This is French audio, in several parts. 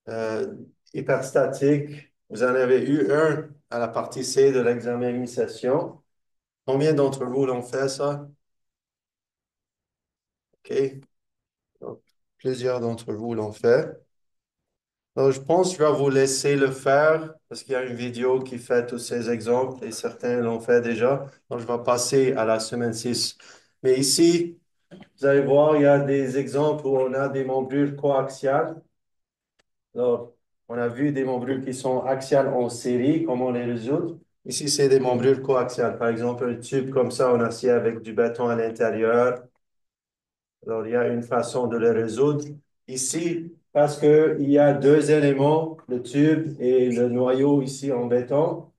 euh, hyperstatique. Vous en avez eu un à la partie C de l'examen initiation. Combien d'entre vous l'ont fait ça? OK. Donc, plusieurs d'entre vous l'ont fait. Donc, je pense que je vais vous laisser le faire parce qu'il y a une vidéo qui fait tous ces exemples et certains l'ont fait déjà. Donc, je vais passer à la semaine 6. Mais ici, vous allez voir, il y a des exemples où on a des membrures coaxiales. Alors, on a vu des membrures qui sont axiales en série, comment les résoudre. Ici, c'est des membrures coaxiales. Par exemple, un tube comme ça en acier avec du béton à l'intérieur. Alors, il y a une façon de le résoudre. Ici, parce qu'il y a deux éléments, le tube et le noyau ici en béton,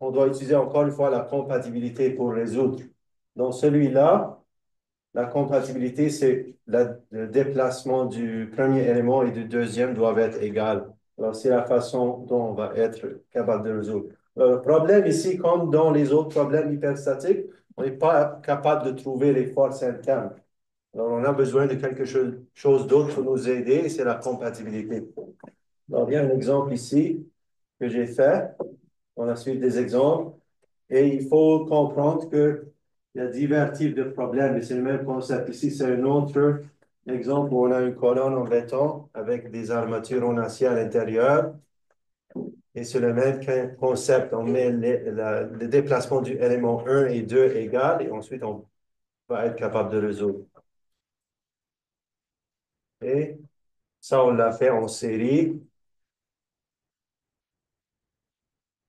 on doit utiliser encore une fois la compatibilité pour résoudre. Dans celui-là, la compatibilité, c'est le déplacement du premier élément et du deuxième doivent être égales. Alors, c'est la façon dont on va être capable de résoudre. Le problème ici, comme dans les autres problèmes hyperstatiques, on n'est pas capable de trouver les forces internes. Alors, on a besoin de quelque chose d'autre pour nous aider, et c'est la compatibilité. Alors, il y a un exemple ici que j'ai fait. On a suivi des exemples. Et il faut comprendre qu'il y a divers types de problèmes, et c'est le même concept. Ici, c'est un autre exemple où on a une colonne en béton avec des armatures en acier à l'intérieur. Et c'est le même concept. On met le déplacement du élément 1 et 2 égal, et ensuite on va être capable de résoudre. Et ça, on l'a fait en série.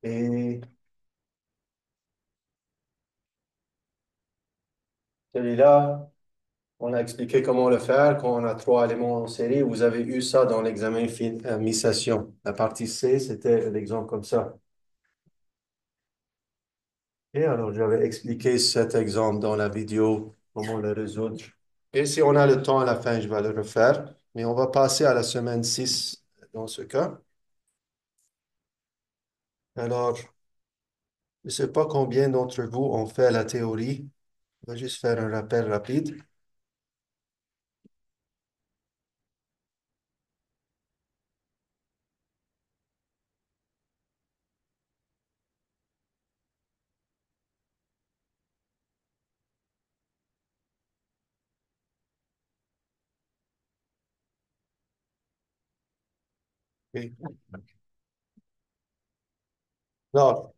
Et celui-là, on a expliqué comment le faire quand on a trois éléments en série. Vous avez eu ça dans l'examen mi-session. La partie C, c'était l'exemple comme ça. Et alors, j'avais expliqué cet exemple dans la vidéo, comment le résoudre. Et si on a le temps à la fin, je vais le refaire. Mais on va passer à la semaine 6 dans ce cas. Alors, je ne sais pas combien d'entre vous ont fait la théorie. On va juste faire un rappel rapide. Oui. Alors,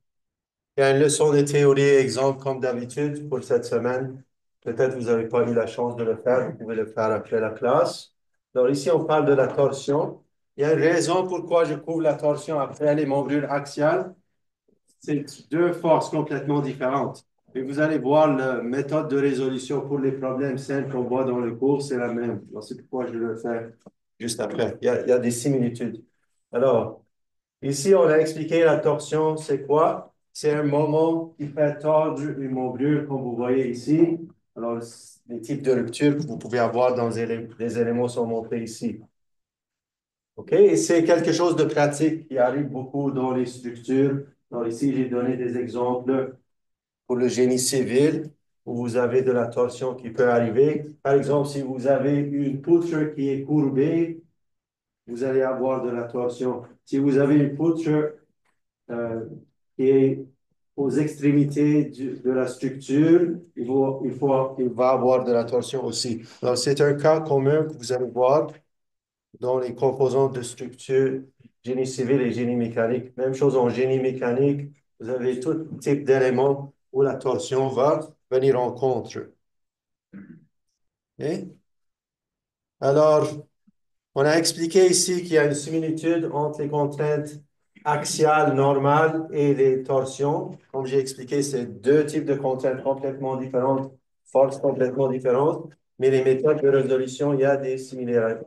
il y a une leçon de théorie exemple comme d'habitude pour cette semaine. Peut-être vous n'avez pas eu la chance de le faire, vous pouvez le faire après la classe. Alors ici, on parle de la torsion. Il y a une raison pourquoi je couvre la torsion après les membrures axiales. C'est deux forces complètement différentes. Et vous allez voir la méthode de résolution pour les problèmes simples qu'on voit dans le cours, c'est la même. Alors, c'est pourquoi je le fais juste après. Il y a des similitudes. Alors, ici, on a expliqué la torsion, c'est quoi? C'est un moment qui fait tordre une membrure, comme vous voyez ici. Alors, les types de ruptures que vous pouvez avoir dans les éléments sont montrés ici. OK? Et c'est quelque chose de pratique qui arrive beaucoup dans les structures. Alors, ici, j'ai donné des exemples pour le génie civil, où vous avez de la torsion qui peut arriver. Par exemple, si vous avez une poutre qui est courbée, vous allez avoir de la torsion. Si vous avez une poutre euh, qui est aux extrémités de la structure, il va avoir de la torsion aussi. Alors, c'est un cas commun que vous allez voir dans les composantes de structure, génie civil et génie mécanique. Même chose en génie mécanique, vous avez tout type d'éléments où la torsion va venir en contre. OK? Alors, on a expliqué ici qu'il y a une similitude entre les contraintes axiales normales et les torsions. Comme j'ai expliqué, c'est deux types de contraintes complètement différentes, forces complètement différentes, mais les méthodes de résolution, il y a des similarités.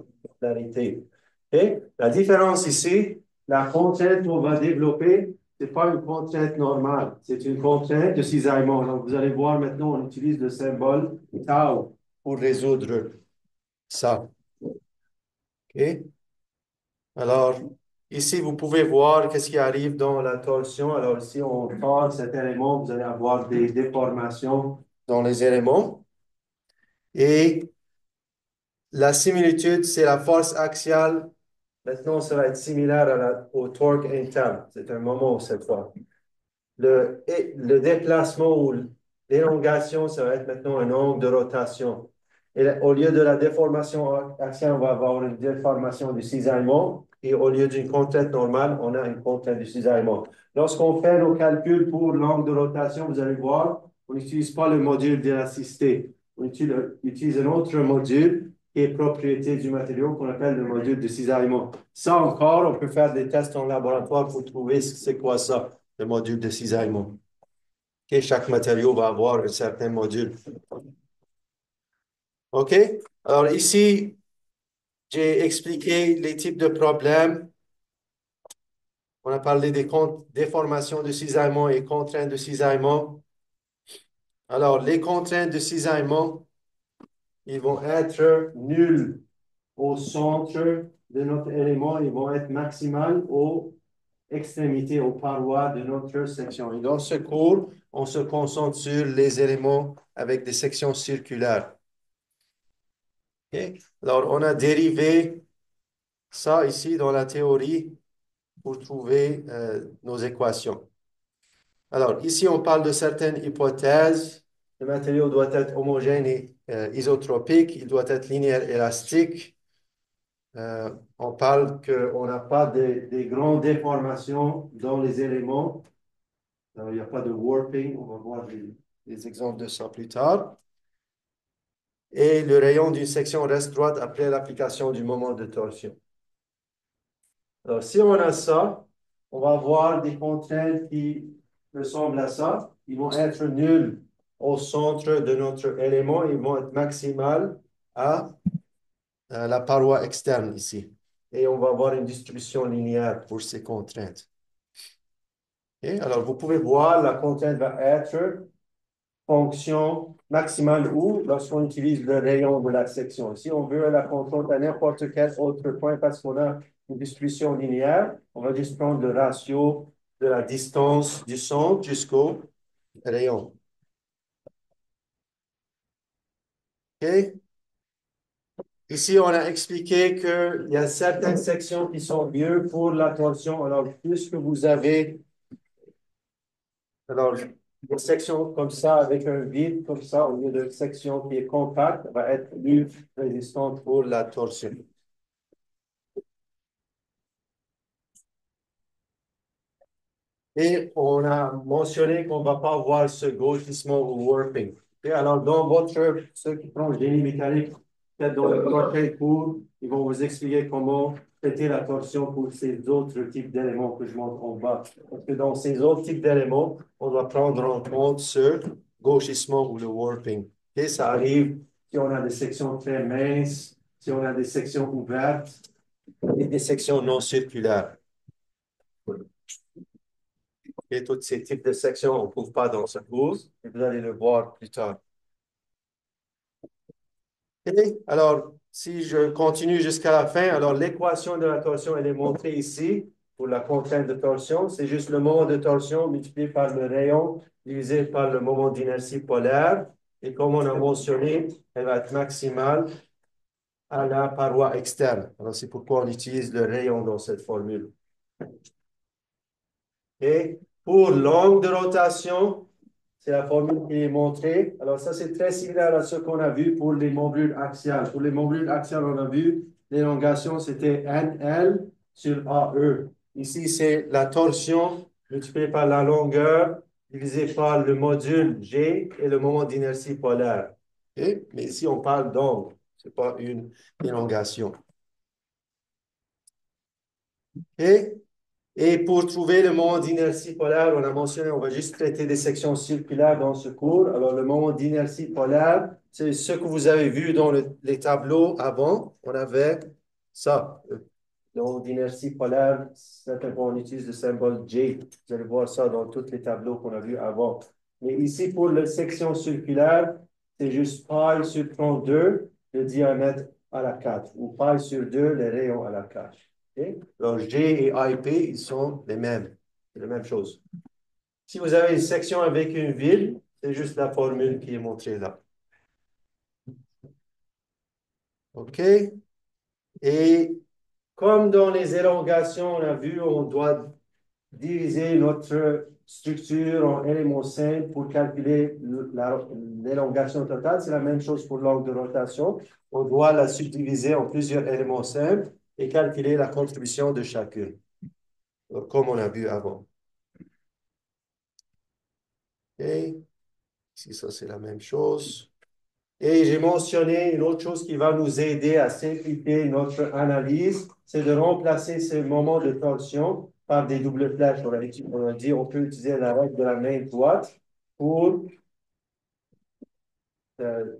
Et la différence ici, la contrainte qu'on va développer, c'est pas une contrainte normale, c'est une contrainte de cisaillement. Donc, vous allez voir maintenant, on utilise le symbole tau pour résoudre ça. OK? Alors, ici, vous pouvez voir qu'est-ce qui arrive dans la torsion. Alors, si on tord cet élément, vous allez avoir des déformations dans les éléments. Et la similitude, c'est la force axiale Maintenant, ça va être similaire au torque interne. C'est un moment cette fois. Le déplacement ou l'élongation, ça va être maintenant un angle de rotation. Et au lieu de la déformation axiale, on va avoir une déformation du cisaillement. Et au lieu d'une contrainte normale, on a une contrainte du cisaillement. Lorsqu'on fait nos calculs pour l'angle de rotation, vous allez voir, on n'utilise pas le module d'élasticité. On utilise un autre module qui est propriété du matériau qu'on appelle le module de cisaillement. Ça encore, on peut faire des tests en laboratoire pour trouver c'est quoi ça, le module de cisaillement. Okay, chaque matériau va avoir un certain module. OK? Alors ici, j'ai expliqué les types de problèmes. On a parlé des déformations de cisaillement et contraintes de cisaillement. Alors, les contraintes de cisaillement, ils vont être nuls au centre de notre élément, ils vont être maximales aux extrémités, aux parois de notre section. Et dans ce cours, on se concentre sur les éléments avec des sections circulaires. Okay? Alors, on a dérivé ça ici dans la théorie pour trouver nos équations. Alors, ici, on parle de certaines hypothèses. Le matériau doit être homogène et isotropique. Il doit être linéaire élastique. On parle qu'on n'a pas des grandes déformations dans les éléments. Alors, il n'y a pas de warping. On va voir des exemples de ça plus tard. Et le rayon d'une section reste droite après l'application du moment de torsion. Alors, si on a ça, on va avoir des contraintes qui ressemblent à ça. Ils vont être nuls au centre de notre élément. Ils vont être maximales à la paroi externe ici. Et on va avoir une distribution linéaire pour ces contraintes. Okay? Alors, vous pouvez voir, la contrainte va être fonction maximale ou lorsqu'on utilise le rayon de la section. Si on veut la contrainte à n'importe quel autre point parce qu'on a une distribution linéaire, on va juste prendre le ratio de la distance du centre jusqu'au rayon. OK? Ici, on a expliqué qu'il y a certaines sections qui sont mieux pour la torsion. Alors, puisque vous avez Alors, une section comme ça, avec un vide comme ça, au lieu d'une section qui est compacte, va être plus résistante pour la torsion. Et on a mentionné qu'on ne va pas voir ce gauchissement ou warping. Et alors, dans ceux qui prennent génie mécanique, peut-être dans le prochain cours, ils vont vous expliquer comment traiter la torsion pour ces autres types d'éléments que je montre en bas. Parce que dans ces autres types d'éléments, on doit prendre en compte ce gauchissement ou le warping. Et ça arrive si on a des sections très minces, si on a des sections ouvertes et des sections non circulaires. Et tous ces types de sections, on ne trouve pas dans ce cours, et vous allez le voir plus tard. Et alors, si je continue jusqu'à la fin, alors l'équation de la torsion, elle est montrée ici pour la contrainte de torsion. C'est juste le moment de torsion multiplié par le rayon divisé par le moment d'inertie polaire. Et comme on a mentionné, elle va être maximale à la paroi externe. Alors, c'est pourquoi on utilise le rayon dans cette formule. Et pour l'angle de rotation, c'est la formule qui est montrée. Alors, ça, c'est très similaire à ce qu'on a vu pour les modules axiales. Pour les modules axiales, on a vu l'élongation, c'était NL sur AE. Ici, c'est la torsion multipliée par la longueur divisée par le module G et le moment d'inertie polaire. Okay? Mais ici, on parle d'angle. Ce n'est pas une élongation. OK? Et pour trouver le moment d'inertie polaire, on a mentionné, on va juste traiter des sections circulaires dans ce cours. Alors, le moment d'inertie polaire, c'est ce que vous avez vu dans les tableaux avant. On avait ça. Le moment d'inertie polaire, certains fois, on utilise le symbole J. Vous allez voir ça dans tous les tableaux qu'on a vus avant. Mais ici, pour la section circulaire, c'est juste pi sur 32, le diamètre à la 4, ou pi sur 2, le rayon à la 4. Okay? Alors, G et IP, ils sont les mêmes. C'est la même chose. Si vous avez une section avec une ville, c'est juste la formule qui est montrée là. OK? Et Comme dans les élongations, on a vu, on doit diviser notre structure en éléments simples pour calculer l'élongation totale. C'est la même chose pour l'angle de rotation. On doit la subdiviser en plusieurs éléments simples et calculer la contribution de chacune, comme on a vu avant. Et ici, ça, c'est la même chose. Et j'ai mentionné une autre chose qui va nous aider à simplifier notre analyse, c'est de remplacer ces moments de torsion par des doubles flèches. On a dit on peut utiliser la règle de la main droite pour, euh,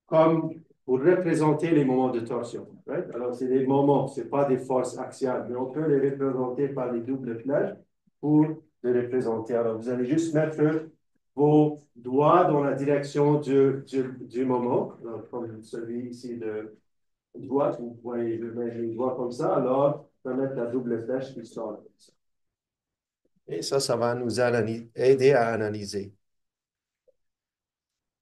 comme pour représenter les moments de torsion. Right? Alors, c'est des moments, ce pas des forces axiales, mais on peut les représenter par les doubles flèches pour les représenter. Alors, vous allez juste mettre vos doigts dans la direction du moment, alors, comme celui ici de droite, vous voyez, je mets les doigts comme ça, alors on va mettre la double flèche qui sort comme ça. Et ça va nous aider à analyser.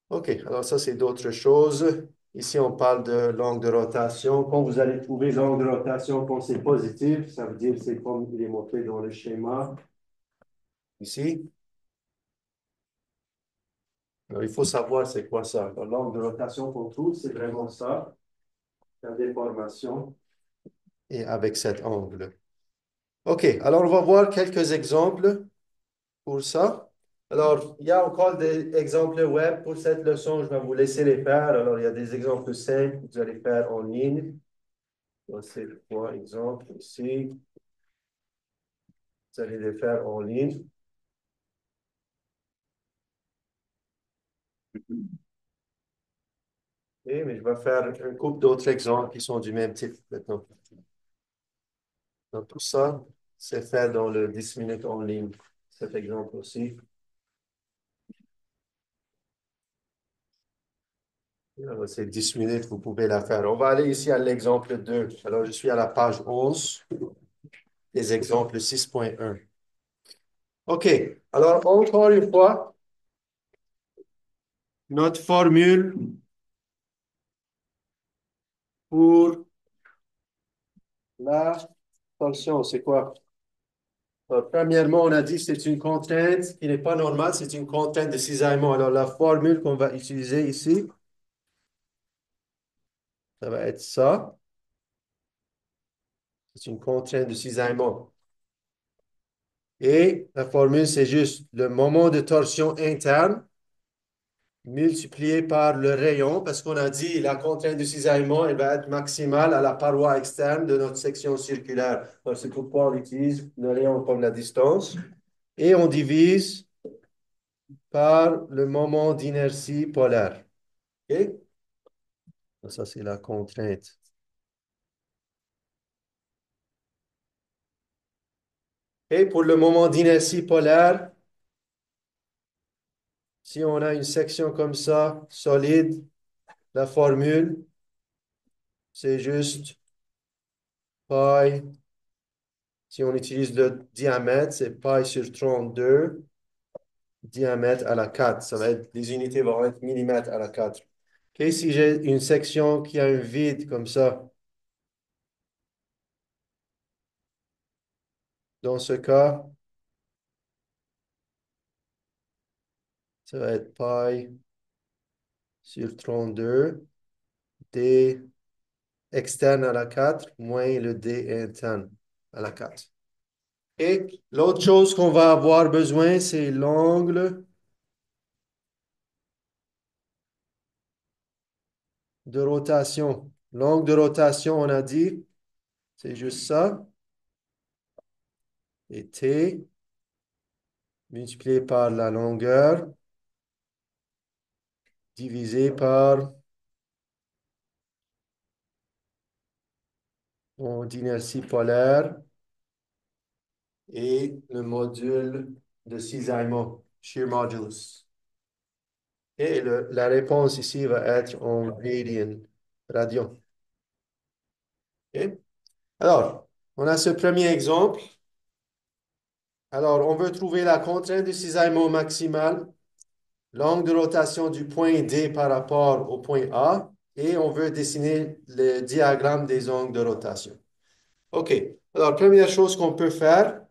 OK, alors ça, c'est d'autres choses. Ici, on parle de l'angle de rotation. Quand vous allez trouver l'angle de rotation quand c'est positif, ça veut dire que c'est comme il est montré dans le schéma ici. Alors, il faut savoir c'est quoi ça. L'angle de rotation qu'on trouve, c'est vraiment ça, la déformation. Et avec cet angle. OK, alors on va voir quelques exemples pour ça. Alors, il y a encore des exemples web pour cette leçon. Je vais vous laisser les faire. Alors, il y a des exemples simples que vous allez faire en ligne. Voici trois exemples ici. Vous allez les faire en ligne. Mais je vais faire un couple d'autres exemples qui sont du même type maintenant. Donc, tout ça, c'est fait dans le 10 minutes en ligne. Cet exemple aussi. Alors, c'est 10 minutes, vous pouvez la faire. On va aller ici à l'exemple 2. Alors, je suis à la page 11 des exemples 6.1. OK. Alors, encore une fois, notre formule pour la fonction, c'est quoi? Alors, premièrement, on a dit que c'est une contrainte qui n'est pas normale, c'est une contrainte de cisaillement. Alors, la formule qu'on va utiliser ici, ça va être ça. C'est une contrainte de cisaillement. Et la formule, c'est juste le moment de torsion interne multiplié par le rayon, parce qu'on a dit la contrainte de cisaillement, elle va être maximale à la paroi externe de notre section circulaire. Alors, c'est pourquoi on utilise le rayon comme la distance. Et on divise par le moment d'inertie polaire. OK? Ça, c'est la contrainte. Et pour le moment d'inertie polaire, si on a une section comme ça, solide, la formule, c'est juste pi. Si on utilise le diamètre, c'est pi sur 32, diamètre à la 4. Ça va être, les unités vont être millimètres à la 4. OK? Si j'ai une section qui a un vide comme ça, dans ce cas, ça va être pi sur 32, d externe à la 4 moins le d interne à la 4. Et l'autre chose qu'on va avoir besoin, c'est l'angle de rotation. L'angle de rotation, on a dit, c'est juste ça. Et t multiplié par la longueur divisé par mon inertie polaire et le module de cisaillement, shear modulus. Et la réponse ici va être en radian. OK? Alors, on a ce premier exemple. Alors, on veut trouver la contrainte de cisaillement maximale, l'angle de rotation du point D par rapport au point A, et on veut dessiner le diagramme des angles de rotation. OK. Alors, première chose qu'on peut faire,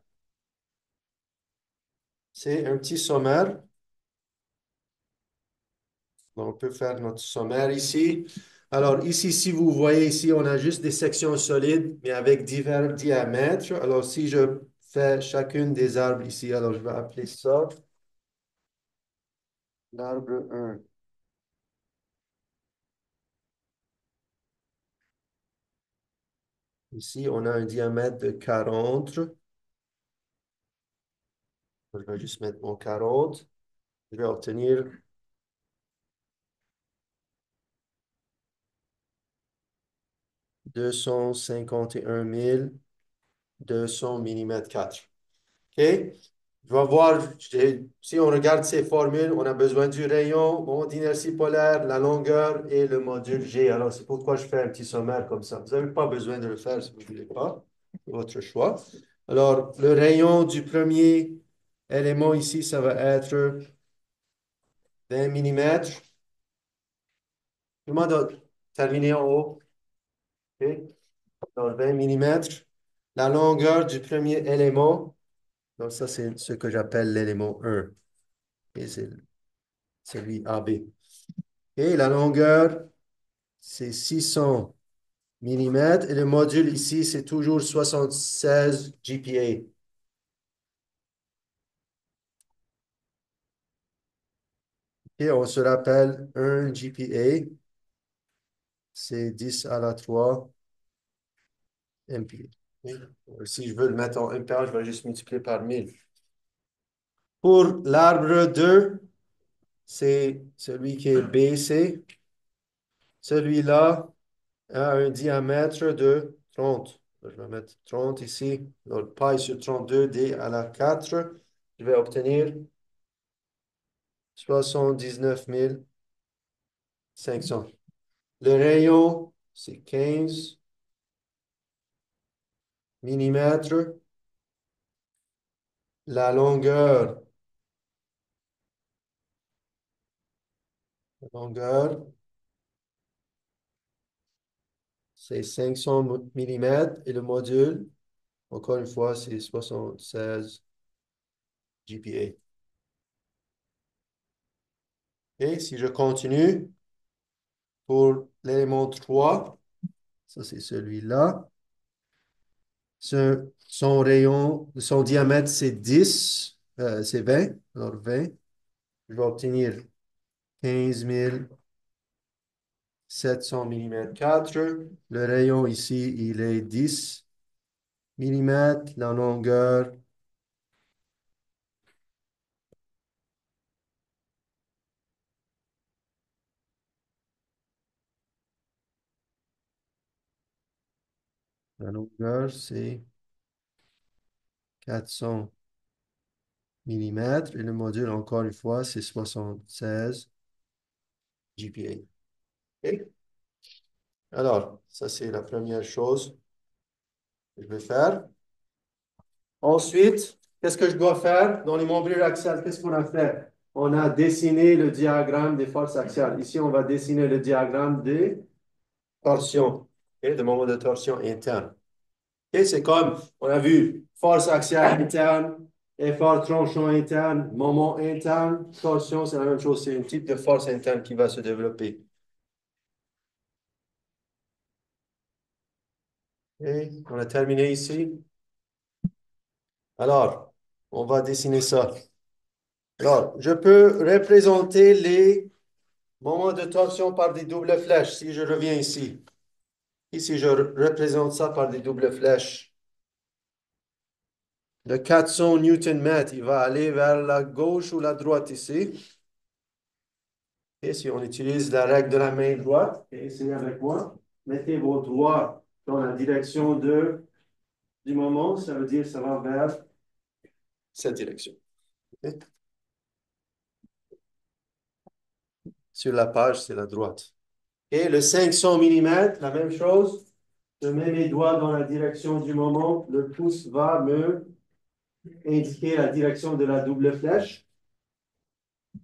c'est un petit sommaire. Donc, on peut faire notre sommaire ici. Alors, ici, si vous voyez ici, on a juste des sections solides, mais avec divers diamètres. Alors, si je fais chacune des arbres ici, alors je vais appeler ça l'arbre 1. Ici, on a un diamètre de 40. Je vais juste mettre mon 40. Je vais obtenir 251 200 millimètres 4. OK? Je vais voir, si on regarde ces formules, on a besoin du rayon, moment d'inertie polaire, la longueur et le module G. Alors, c'est pourquoi je fais un petit sommaire comme ça. Vous n'avez pas besoin de le faire si vous ne voulez pas. C'est votre choix. Alors, le rayon du premier élément ici, ça va être 20 millimètres. Je demande de terminer en haut. OK? Alors, 20 millimètres. La longueur du premier élément, donc ça, c'est ce que j'appelle l'élément 1. Et c'est celui AB. Et la longueur, c'est 600 millimètres. Et le module ici, c'est toujours 76 GPA. Et on se rappelle, 1 GPA, c'est 10 à la 3 MPa. Si je veux le mettre en MPa, je vais juste multiplier par 1000. Pour l'arbre 2, c'est celui qui est BC. Celui-là a un diamètre de 30. Je vais mettre 30 ici. Donc, pi sur 32, d à la 4. Je vais obtenir 79 500. Le rayon, c'est 15 millimètres. La longueur, c'est 500 millimètres. Et le module, encore une fois, c'est 76 GPa. Et si je continue pour l'élément 3, ça c'est celui-là. Son rayon, son diamètre, c'est 10, c'est 20. Alors 20, je vais obtenir 15 700 millimètres 4. Le rayon ici, il est 10 millimètres. La longueur, c'est 400 millimètres. Et le module, encore une fois, c'est 76 GPa. OK? Alors, ça, c'est la première chose que je vais faire. Ensuite, qu'est-ce que je dois faire dans les membrures axiales? Qu'est-ce qu'on a fait? On a dessiné le diagramme des forces axiales. Ici, on va dessiner le diagramme des torsions, et de moments de torsion interne. Et c'est comme, on a vu, force axiale interne, effort tranchant interne, moment interne, torsion, c'est la même chose, c'est un type de force interne qui va se développer. Et on a terminé ici. Alors, on va dessiner ça. Alors, je peux représenter les moments de torsion par des doubles flèches. Si je reviens ici, ici je représente ça par des doubles flèches. Le 400 Newton-mètre, il va aller vers la gauche ou la droite ici. Et si on utilise la règle de la main droite, et essayez avec moi, mettez vos doigts dans la direction du moment, ça veut dire que ça va vers cette direction. OK? Sur la page, c'est la droite. Et le 500 millimètres, la même chose. Je mets mes doigts dans la direction du moment. Le pouce va me indiquer la direction de la double flèche.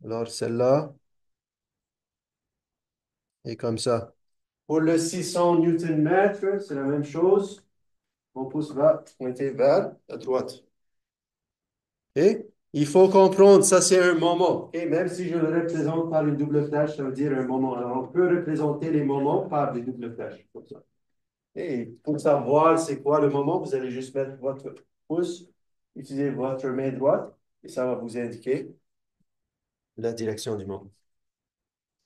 Alors, celle-là est comme ça. Pour le 600 Newton-mètre, c'est la même chose. Mon pouce va pointer vers la droite. OK? Il faut comprendre, ça c'est un moment. OK? Même si je le représente par une double flèche, ça veut dire un moment. Alors, on peut représenter les moments par des doubles flèches, comme ça. Et pour savoir c'est quoi le moment, vous allez juste mettre votre pouce, utiliser votre main droite, et ça va vous indiquer la direction du moment.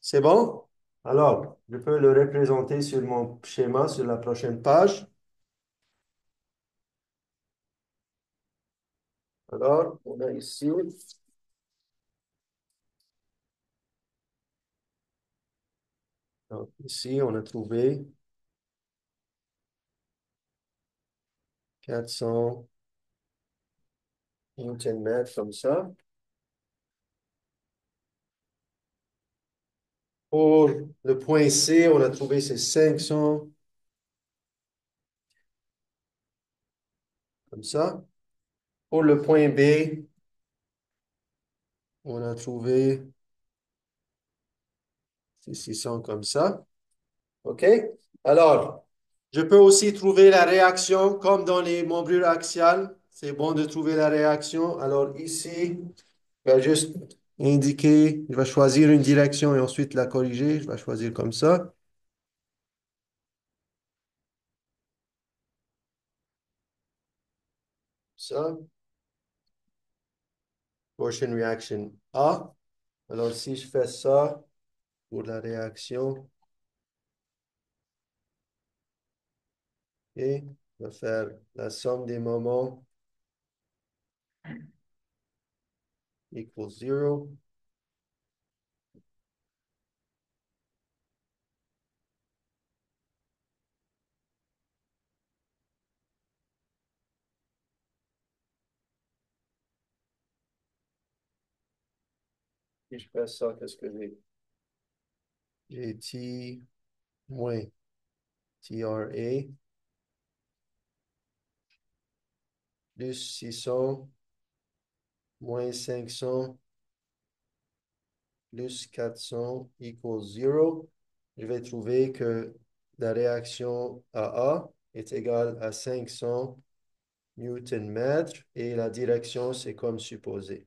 C'est bon? Alors, je peux le représenter sur mon schéma sur la prochaine page. Alors, on a ici, donc, ici, on a trouvé 400 Newton-mètres comme ça. Pour le point C, on a trouvé ces 500 comme ça. Pour le point B, on a trouvé ces 600 comme ça. OK? Alors, je peux aussi trouver la réaction comme dans les membrures axiales. C'est bon de trouver la réaction. Alors ici, je vais juste indiquer, je vais choisir une direction et ensuite la corriger. Je vais choisir comme ça. Ça. Portion reaction A. Alors si je fais ça pour la réaction, et je vais faire la somme des moments equals 0. Si je fais ça, qu'est-ce que j'ai? J'ai T moins TRA plus 600 moins 500 plus 400 equals 0. Je vais trouver que la réaction AA est égale à 500 Newton-mètres et la direction, c'est comme supposé.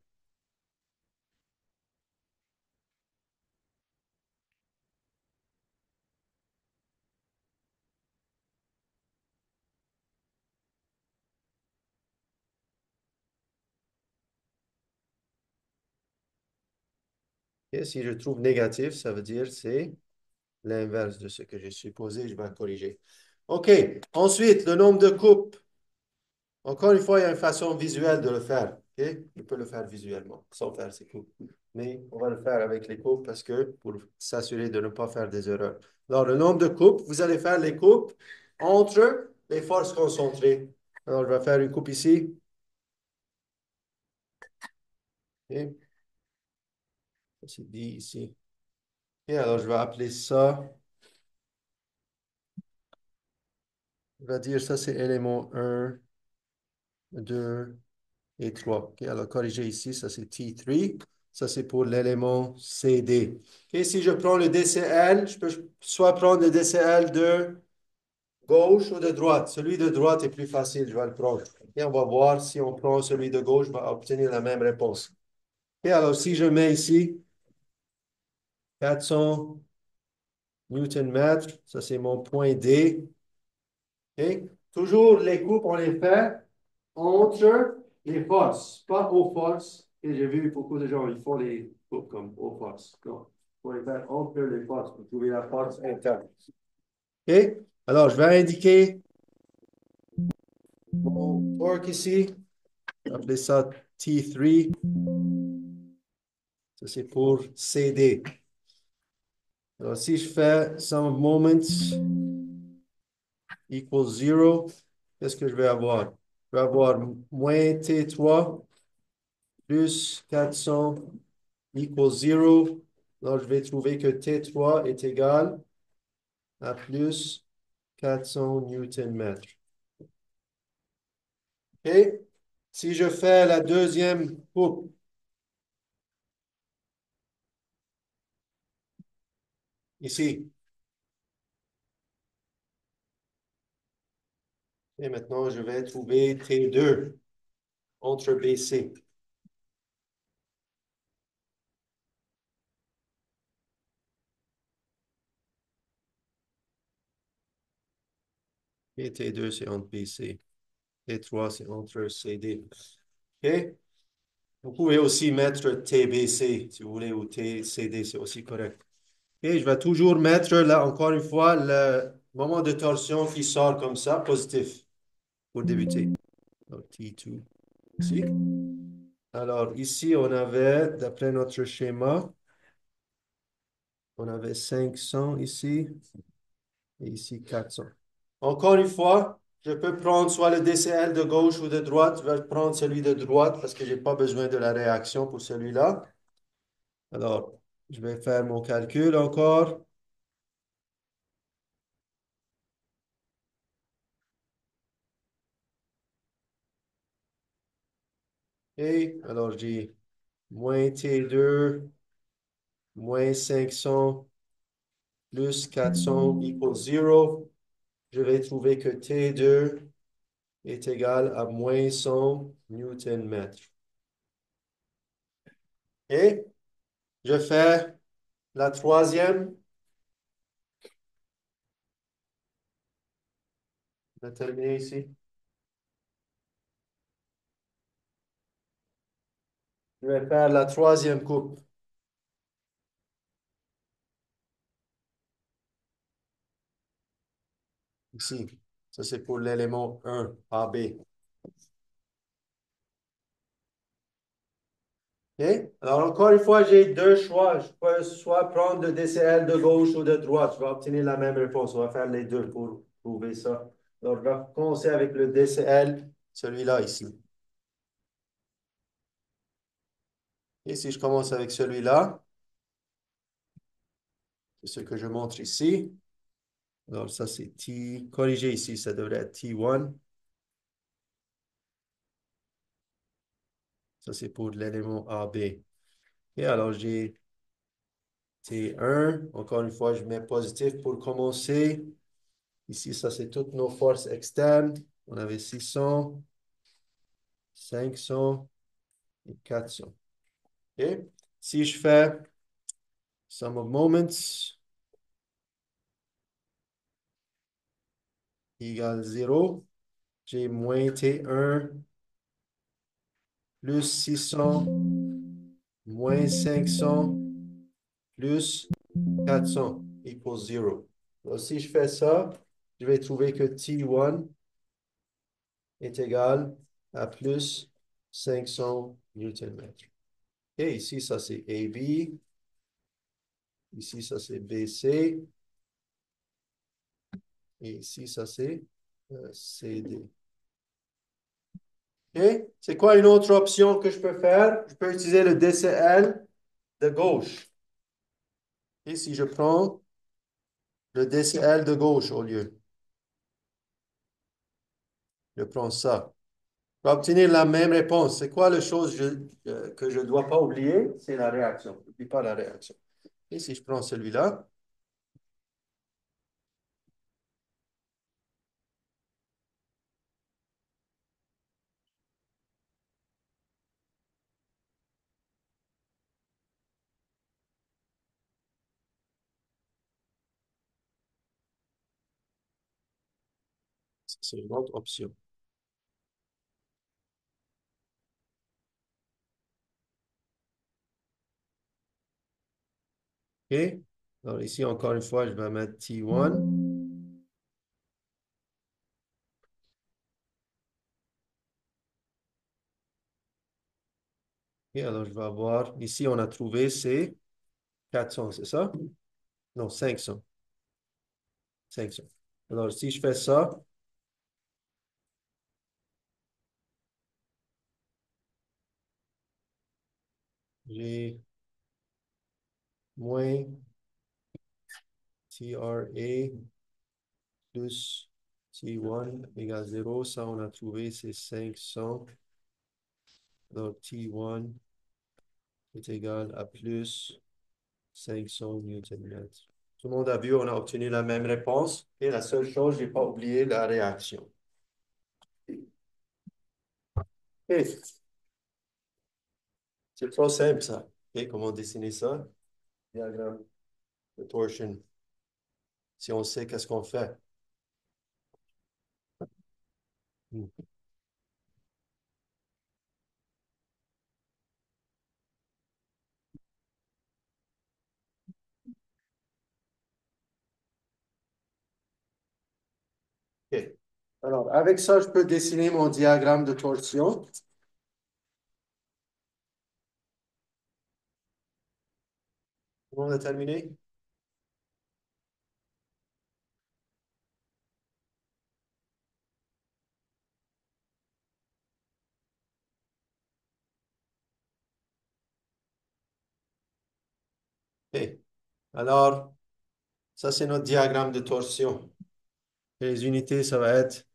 Et si je trouve négatif, ça veut dire c'est l'inverse de ce que j'ai supposé. Je vais corriger. OK. Ensuite, le nombre de coupes. Encore une fois, il y a une façon visuelle de le faire. OK? Je peux le faire visuellement, sans faire ces coupes. Mais on va le faire avec les coupes parce que pour s'assurer de ne pas faire des erreurs. Alors, le nombre de coupes, vous allez faire les coupes entre les forces concentrées. Alors, je vais faire une coupe ici. OK? C'est dit ici. Et alors, je vais appeler ça, je vais dire ça, c'est élément 1, 2 et 3. OK? Alors, corriger ici, ça c'est T3. Ça, c'est pour l'élément CD. OK? Si je prends le DCL, je peux soit prendre le DCL de gauche ou de droite. Celui de droite est plus facile, je vais le prendre. Et on va voir si on prend celui de gauche, on va obtenir la même réponse. Et alors, si je mets ici 400 Newton-mètres, ça c'est mon point D. OK? Toujours les coupes, on les fait entre les forces, pas aux forces. Et j'ai vu beaucoup de gens, ils font les coupes comme aux forces. Non, il faut les faire entre les forces pour trouver la force interne. OK? Alors, je vais indiquer mon torque ici. Appelez ça T3. Ça, c'est pour CD. Alors, si je fais sum of moments equals 0, qu'est-ce que je vais avoir? Je vais avoir moins T3 plus 400 equals 0. Alors, je vais trouver que T3 est égal à plus 400 Newton-mètres. OK? Si je fais la deuxième coupe, ici, Et maintenant, je vais trouver T2 entre BC. Et T2, c'est entre BC. T3, c'est entre CD. OK? Vous pouvez aussi mettre TBC, si vous voulez, ou TCD, c'est aussi correct. Et je vais toujours mettre, là, encore une fois, le moment de torsion qui sort comme ça, positif, pour débuter. Donc, T2, ici. Alors, ici, on avait, d'après notre schéma, on avait 500 ici, et ici 400. Encore une fois, je peux prendre soit le DCL de gauche ou de droite. Je vais prendre celui de droite parce que je n'ai pas besoin de la réaction pour celui-là. Alors, je vais faire mon calcul encore. Et alors, j'ai moins T2 moins 500 plus 400 égale 0. Je vais trouver que T2 est égal à moins 100 Newton-mètre. Et je fais la troisième. Je vais terminer ici. Je vais faire la troisième coupe ici. Ça, c'est pour l'élément 1, AB. OK? Alors, encore une fois, j'ai deux choix. Je peux soit prendre le DCL de gauche ou de droite. Je vais obtenir la même réponse. On va faire les deux pour prouver ça. Alors, je vais commencer avec le DCL, celui-là ici. Et si je commence avec celui-là, c'est ce que je montre ici. Alors, ça, c'est T. Corrigé ici, ça devrait être T1. Ça, c'est pour l'élément AB. Et alors, j'ai T1. Encore une fois, je mets positif pour commencer. Ici, ça, c'est toutes nos forces externes. On avait 600, 500 et 400. OK? Si je fais sum of moments égale 0, j'ai moins T1 plus 600 moins 500 plus 400 égale 0. Donc, si je fais ça, je vais trouver que T1 est égal à plus 500 Newton-mètres. Et ici, ça c'est AB. Ici, ça c'est BC. Et ici, ça c'est CD. OK? C'est quoi une autre option que je peux faire? Je peux utiliser le DCL de gauche. Et si je prends le DCL de gauche au lieu, je prends ça. Je vais obtenir la même réponse. C'est quoi la chose que je ne dois pas oublier? C'est la réaction. N'oublie pas la réaction. Et si je prends celui-là, c'est une autre option. OK? Alors ici, encore une fois, je vais mettre T1. Et alors, je vais avoir, ici, on a trouvé c'est 400, c'est ça? Non, 500. 500. Alors, si je fais ça, j'ai moins TRA plus T1 égale 0. Ça, on a trouvé, c'est 500. Donc, T1 est égal à plus 500 Newton-mètres. Tout le monde a vu, on a obtenu la même réponse. Et la seule chose, je n'ai pas oublié la réaction. OK. C'est trop simple, ça. OK, comment dessiner ça? Diagramme de torsion. Si on sait qu'est-ce qu'on fait. Hmm. OK. Alors, avec ça, je peux dessiner mon diagramme de torsion. On a terminé? OK. Alors, ça, c'est notre diagramme de torsion. Et les unités, ça va être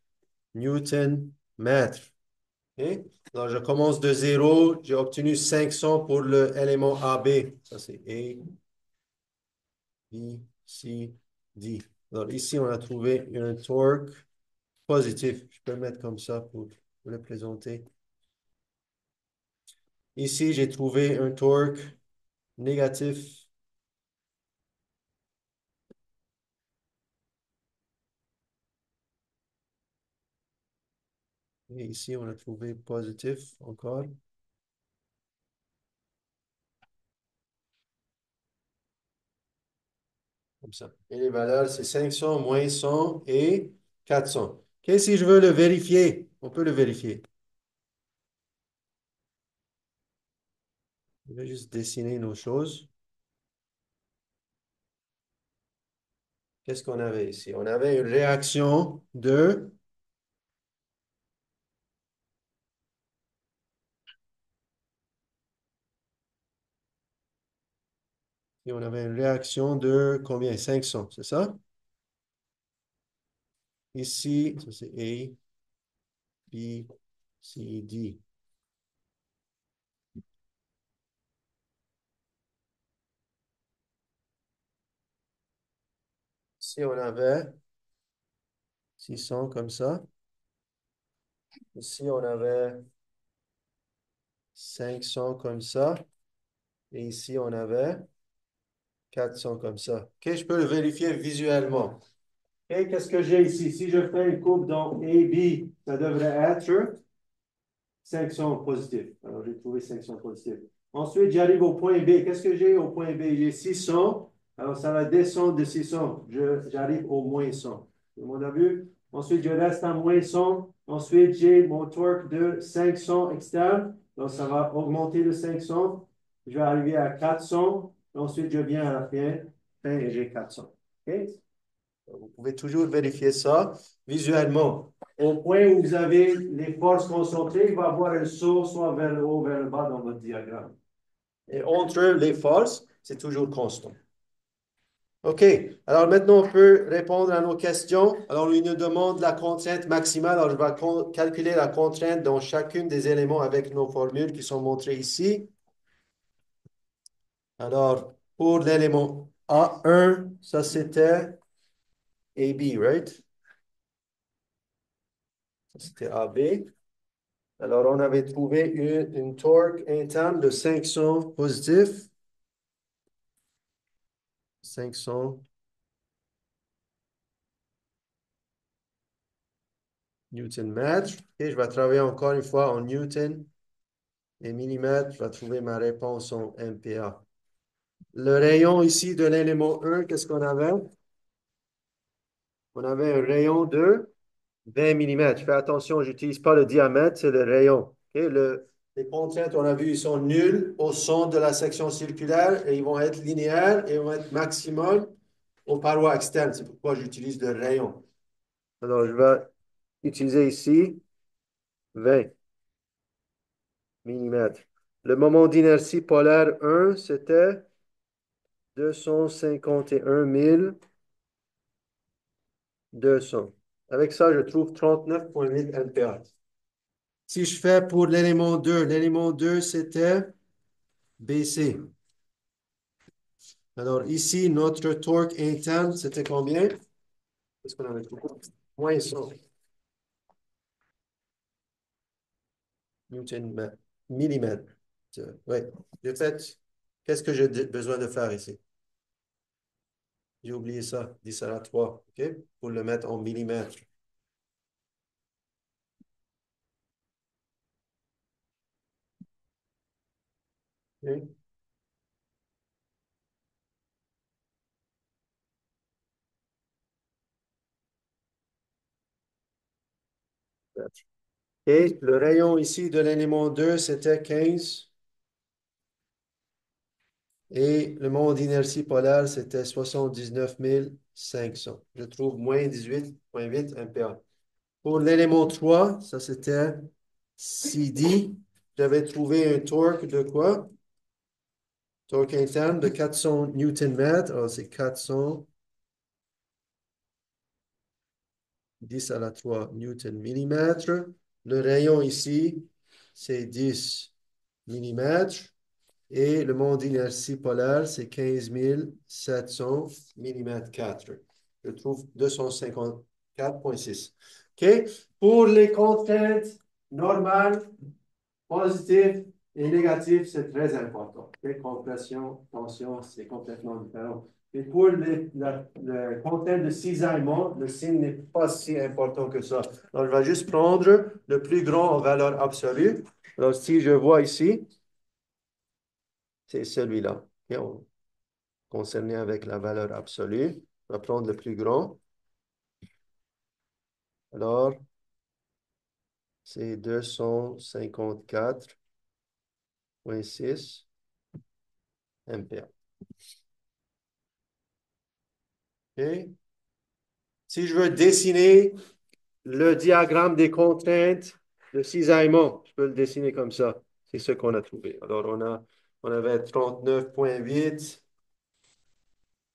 Newton mètre. OK? Alors, je commence de zéro. J'ai obtenu 500 pour l'élément AB. Ça, c'est A, B, C, D. Alors, ici, on a trouvé un torque positif. Je peux le mettre comme ça pour le présenter. Ici, j'ai trouvé un torque négatif. Et ici, on a trouvé positif encore, comme ça. Et les valeurs, c'est 500, moins 100 et 400. OK, si je veux le vérifier, on peut le vérifier. Je vais juste dessiner nos choses. Qu'est-ce qu'on avait ici? On avait une réaction de, et on avait une réaction de combien? 500, c'est ça? Ici, ça c'est A, B, C, D. Ici, on avait 600 comme ça. Ici, on avait 500 comme ça. Et ici, on avait 400 comme ça. OK, je peux le vérifier visuellement. Et qu'est-ce que j'ai ici? Si je fais une courbe dans AB, ça devrait être 500 positifs. Alors, j'ai trouvé 500 positifs. Ensuite, j'arrive au point B. Qu'est-ce que j'ai au point B? J'ai 600. Alors, ça va descendre de 600. J'arrive au moins 100. Tout le monde a vu? Ensuite, je reste à moins 100. Ensuite, j'ai mon torque de 500 externe. Donc, ça va augmenter de 500. Je vais arriver à 400. Ensuite, je viens à la fin et j'ai 400. OK? Vous pouvez toujours vérifier ça visuellement. Au point où vous avez les forces concentrées, il va y avoir un saut soit vers le haut, vers le bas dans votre diagramme. Et entre les forces, c'est toujours constant. OK. Alors maintenant, on peut répondre à nos questions. Alors, il nous demande la contrainte maximale. Alors, je vais calculer la contrainte dans chacune des éléments avec nos formules qui sont montrées ici. Alors, pour l'élément A1, ça c'était AB, right? Ça c'était AB. Alors, on avait trouvé une torque interne de 500 positif, 500 newton mètre. Et je vais travailler encore une fois en newton et millimètres. Je vais trouver ma réponse en MPa. Le rayon ici de l'élément 1, qu'est-ce qu'on avait? On avait un rayon de 20 millimètres. Fais attention, je n'utilise pas le diamètre, c'est le rayon. OK? Les contraintes, on a vu, ils sont nuls au centre de la section circulaire et ils vont être linéaires et ils vont être maximum aux parois externes. C'est pourquoi j'utilise le rayon. Alors, je vais utiliser ici 20 millimètres. Le moment d'inertie polaire 1, c'était 251 200. Avec ça, je trouve 39,8 MPa. Si je fais pour l'élément 2, c'était BC. Alors ici, notre torque interne, c'était combien? Qu'est-ce qu'on avait trouvé? Moins 100. millimètre. Oui, j'ai fait. Qu'est-ce que j'ai besoin de faire ici? J'ai oublié ça, 10 à la 3, OK? Pour le mettre en millimètres. OK? Et le rayon ici de l'élément 2 c'était 15. Et le moment d'inertie polaire, c'était 79 500. Je trouve moins 18,8 MPa. Pour l'élément 3 ça c'était CD. J'avais trouvé un torque de quoi? Torque interne de 400 Newton-mètres. Alors, c'est 400 10 à la 3 Newton-millimètre. Le rayon ici, c'est 10 millimètres. Et le moment d'inertie polaire, c'est 15 700 millimètres 4. Je trouve 254,6. OK? Pour les contraintes normales, positif et négatif, c'est très important. Okay? Compression, tension, c'est complètement différent. Et pour le contenu de cisaillement, le signe n'est pas si important que ça. Alors, je vais juste prendre le plus grand en valeur absolue. Alors, si je vois ici, c'est celui-là. Okay? Concerné avec la valeur absolue, on va prendre le plus grand. Alors, c'est 254,6 MPa. OK? Si je veux dessiner le diagramme des contraintes de cisaillement, je peux le dessiner comme ça. C'est ce qu'on a trouvé. Alors, on avait 39,8,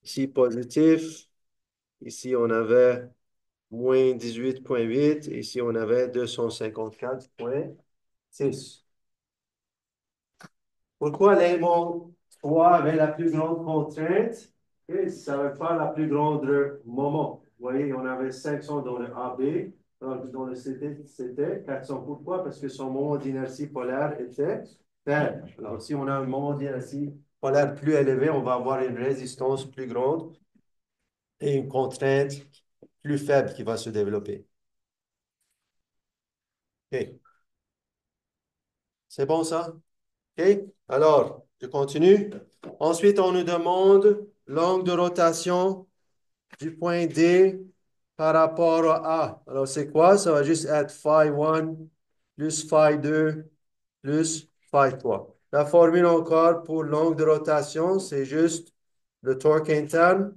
ici positif, ici on avait moins 18,8, ici on avait 254,6. Pourquoi l'élément 3 avait la plus grande contrainte? Et ça n'avait pas la plus grande moment. Vous voyez, on avait 500 dans le AB, dans le CT, c'était 400. Pourquoi? Parce que son moment d'inertie polaire était faible. Alors, si on a un moment d'inertie polaire plus élevé, on va avoir une résistance plus grande et une contrainte plus faible qui va se développer. OK. C'est bon ça? OK? Alors, je continue. Ensuite, on nous demande l'angle de rotation du point D par rapport à A. Alors, c'est quoi? Ça va juste être phi 1 plus phi 2 plus phi 3. La formule encore pour l'angle de rotation, c'est juste le torque interne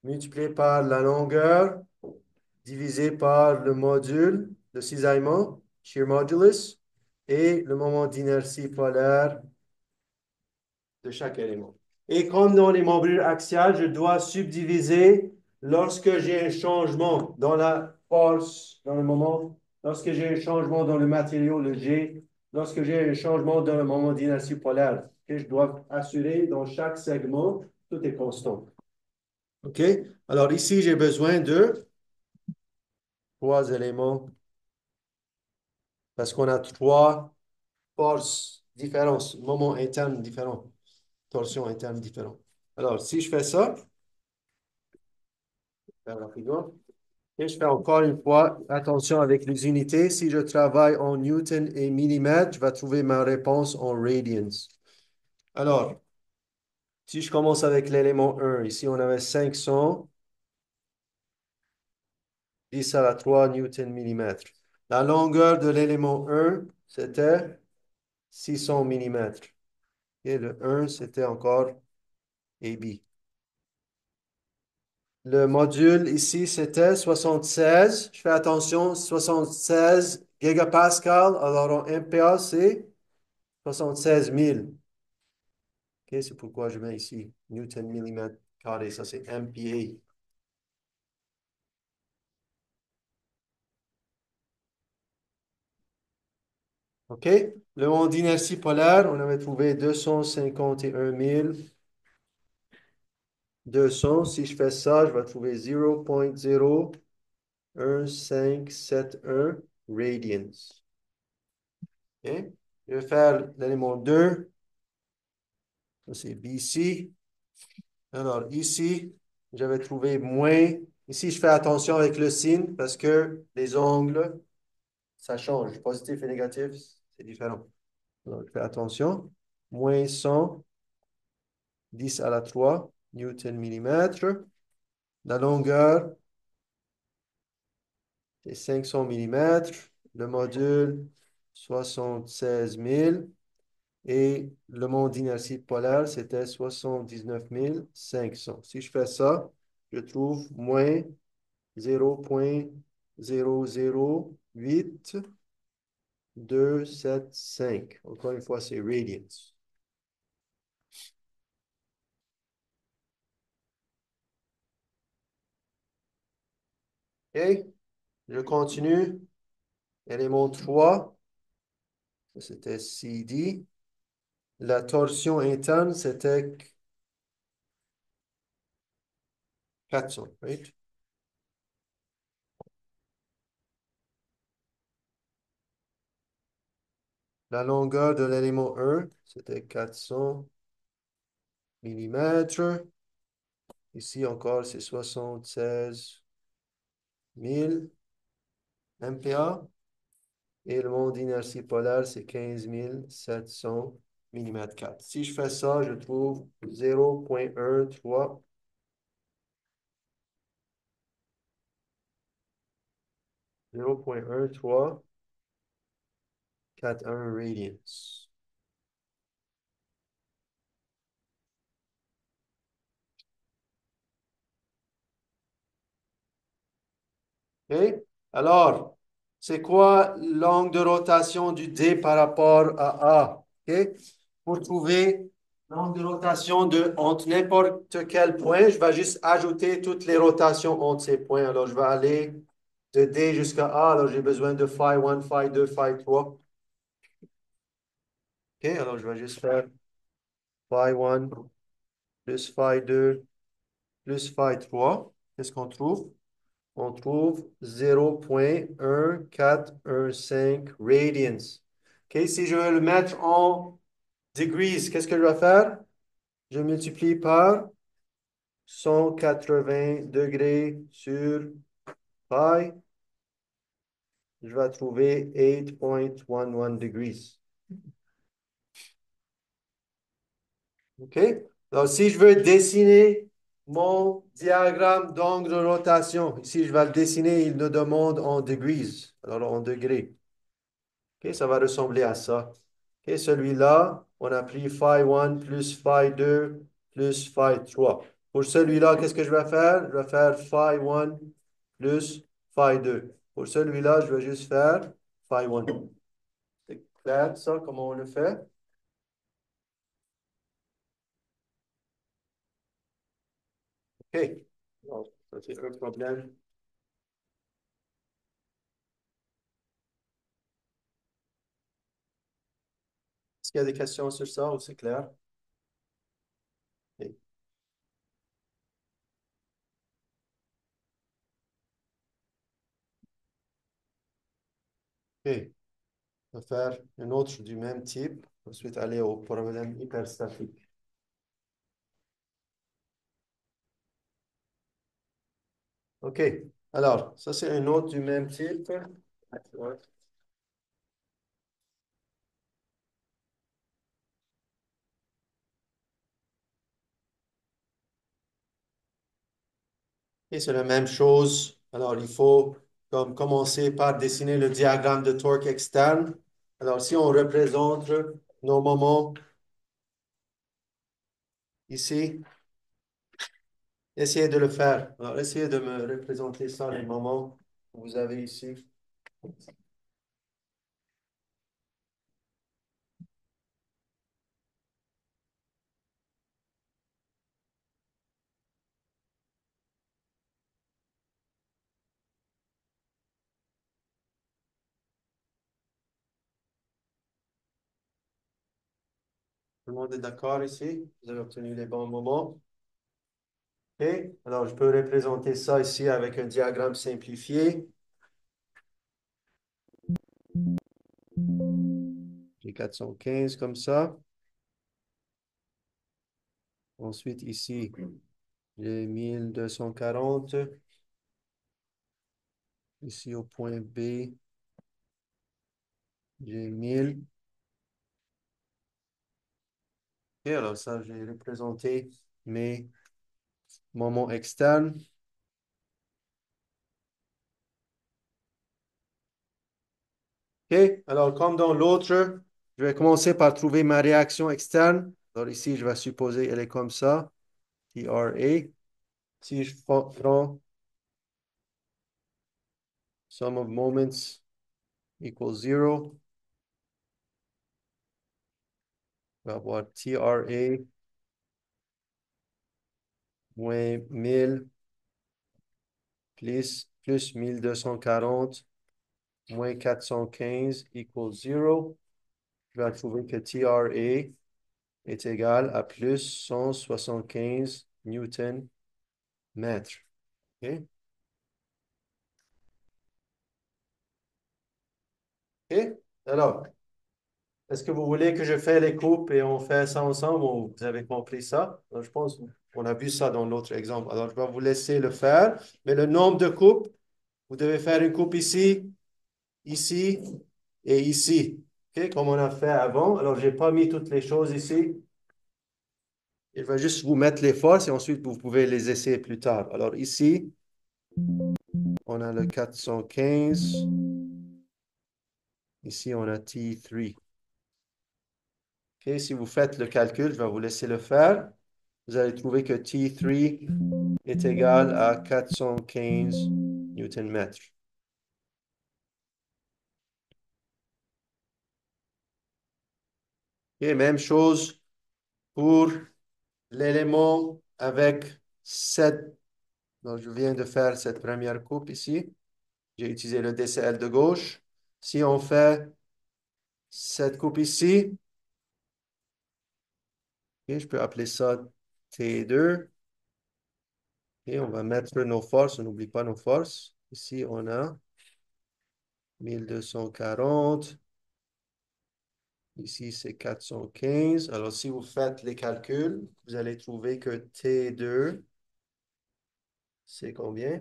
multiplié par la longueur divisé par le module de cisaillement, shear modulus, et le moment d'inertie polaire de chaque élément. Et comme dans les membrures axiales, je dois subdiviser lorsque j'ai un changement dans la force, dans le moment, lorsque j'ai un changement dans le matériau, le G, lorsque j'ai un changement dans le moment d'inertie polaire, que je dois assurer dans chaque segment, tout est constant. OK? Alors ici, j'ai besoin de trois éléments parce qu'on a trois forces différentes, moments internes différents, torsions internes différentes. Alors, si je fais ça, rapidement. Et je fais encore une fois attention avec les unités. Si je travaille en newton et millimètres, je vais trouver ma réponse en radians. Alors, si je commence avec l'élément 1, ici on avait 500, 10 à la 3 newton millimètres. La longueur de l'élément 1, c'était 600 millimètres. Et le 1, c'était encore AB. Le module ici, c'était 76. Je fais attention, 76 gigapascal. Alors en MPa, c'est 76 000. OK, c'est pourquoi je mets ici Newton millimètre carré. Ça, c'est MPa. OK? Le moment d'inertie polaire, on avait trouvé 251 200. Si je fais ça, je vais trouver 0,01571 radians. OK? Je vais faire l'élément 2. Ça, c'est BC. Alors, ici, j'avais trouvé moins. Ici, je fais attention avec le signe parce que les angles, ça change. Positif et négatif, c'est différent. Alors, je fais attention. Moins 100, 10 à la 3 newton millimètre. La longueur, c'est 500 millimètres. Le module, 76 000. Et le moment d'inertie polaire, c'était 79 500. Si je fais ça, je trouve moins 0,008275. Encore une fois, c'est radians. OK? Je continue. Élément 3, ça, c'était CD. La torsion interne, c'était 400, right? La longueur de l'élément 1, c'était 400 millimètres. Ici encore, c'est 76 000 MPa. Et le moment d'inertie polaire, c'est 15 700 mm 4. Si je fais ça, je trouve 0,1341 radians. OK? Alors, c'est quoi l'angle de rotation du D par rapport à A? OK? Pour trouver l'angle de rotation entre n'importe quel point, je vais juste ajouter toutes les rotations entre ces points. Alors, je vais aller de D jusqu'à A. Alors, j'ai besoin de phi 1, phi 2, phi 3. OK? Alors, je vais juste faire phi 1 plus phi 2 plus phi 3. Qu'est-ce qu'on trouve? On trouve 0,1415 radians. OK, si je veux le mettre en degrees, qu'est-ce que je vais faire? Je multiplie par 180 degrés sur pi. Je vais trouver 8,11 degrees. OK? Alors, si je veux dessiner mon diagramme d'angle de rotation, ici, je vais le dessiner, il nous demande en degrees, alors en degrés. OK, ça va ressembler à ça. OK, celui-là, on a pris phi 1 plus phi 2 plus phi 3. Pour celui-là, qu'est-ce que je vais faire? Je vais faire phi 1 plus phi 2. Pour celui-là, je vais juste faire phi 1. C'est clair, ça, comment on le fait? OK. Donc, ça, c'est un problème. Est-ce qu'il y a des questions sur ça ou c'est clair? OK. OK. On va faire une autre du même type. Ensuite, aller au problème hyperstatique. OK. Alors, ça, c'est une autre du même type. Ouais. Et c'est la même chose. Alors, il faut comme commencer par dessiner le diagramme de torque externe. Alors, si on représente nos moments ici, essayez de le faire. Alors, essayez de me représenter ça, les moments que vous avez ici. Tout le monde est d'accord ici? Vous avez obtenu les bons moments. OK. Alors, je peux représenter ça ici avec un diagramme simplifié. J'ai 415 comme ça. Ensuite, ici, j'ai 1240. Ici, au point B, j'ai 1000. Et alors ça, j'ai représenté mes moments externes. OK, alors comme dans l'autre, je vais commencer par trouver ma réaction externe. Alors ici, je vais supposer qu'elle est comme ça, TRA. Si je prends sum of moments equals 0, je vais avoir TRA moins 1000 plus 1240 moins 415 equals 0. Je vais trouver que TRA est égal à plus 175 newton mètre. OK? OK? Alors, est-ce que vous voulez que je fasse les coupes et on fait ça ensemble ou vous avez compris ça? Alors, je pense qu'on a vu ça dans l'autre exemple. Alors, je vais vous laisser le faire. Mais le nombre de coupes, vous devez faire une coupe ici, ici et ici. OK? Comme on a fait avant. Alors, je n'ai pas mis toutes les choses ici. Il va juste vous mettre les forces et ensuite vous pouvez les essayer plus tard. Alors, ici, on a le 415. Ici, on a T3. OK? Si vous faites le calcul, je vais vous laisser le faire. Vous allez trouver que T3 est égal à 415 newton mètres. Et même chose pour l'élément avec cette. Donc, je viens de faire cette première coupe ici. J'ai utilisé le DCL de gauche. Si on fait cette coupe ici, et je peux appeler ça T2. Et on va mettre nos forces. On n'oublie pas nos forces. Ici, on a 1240. Ici, c'est 415. Alors, si vous faites les calculs, vous allez trouver que T2, c'est combien?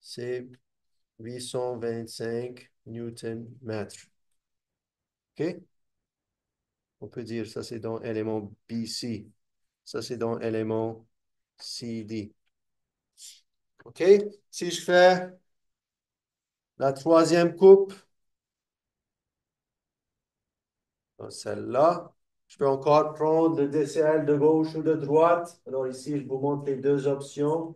C'est 825 newton mètres. OK? On peut dire ça, c'est dans l'élément BC. Ça, c'est dans l'élément CD. OK? Si je fais la troisième coupe, celle-là, je peux encore prendre le DCL de gauche ou de droite. Alors ici, je vous montre les deux options.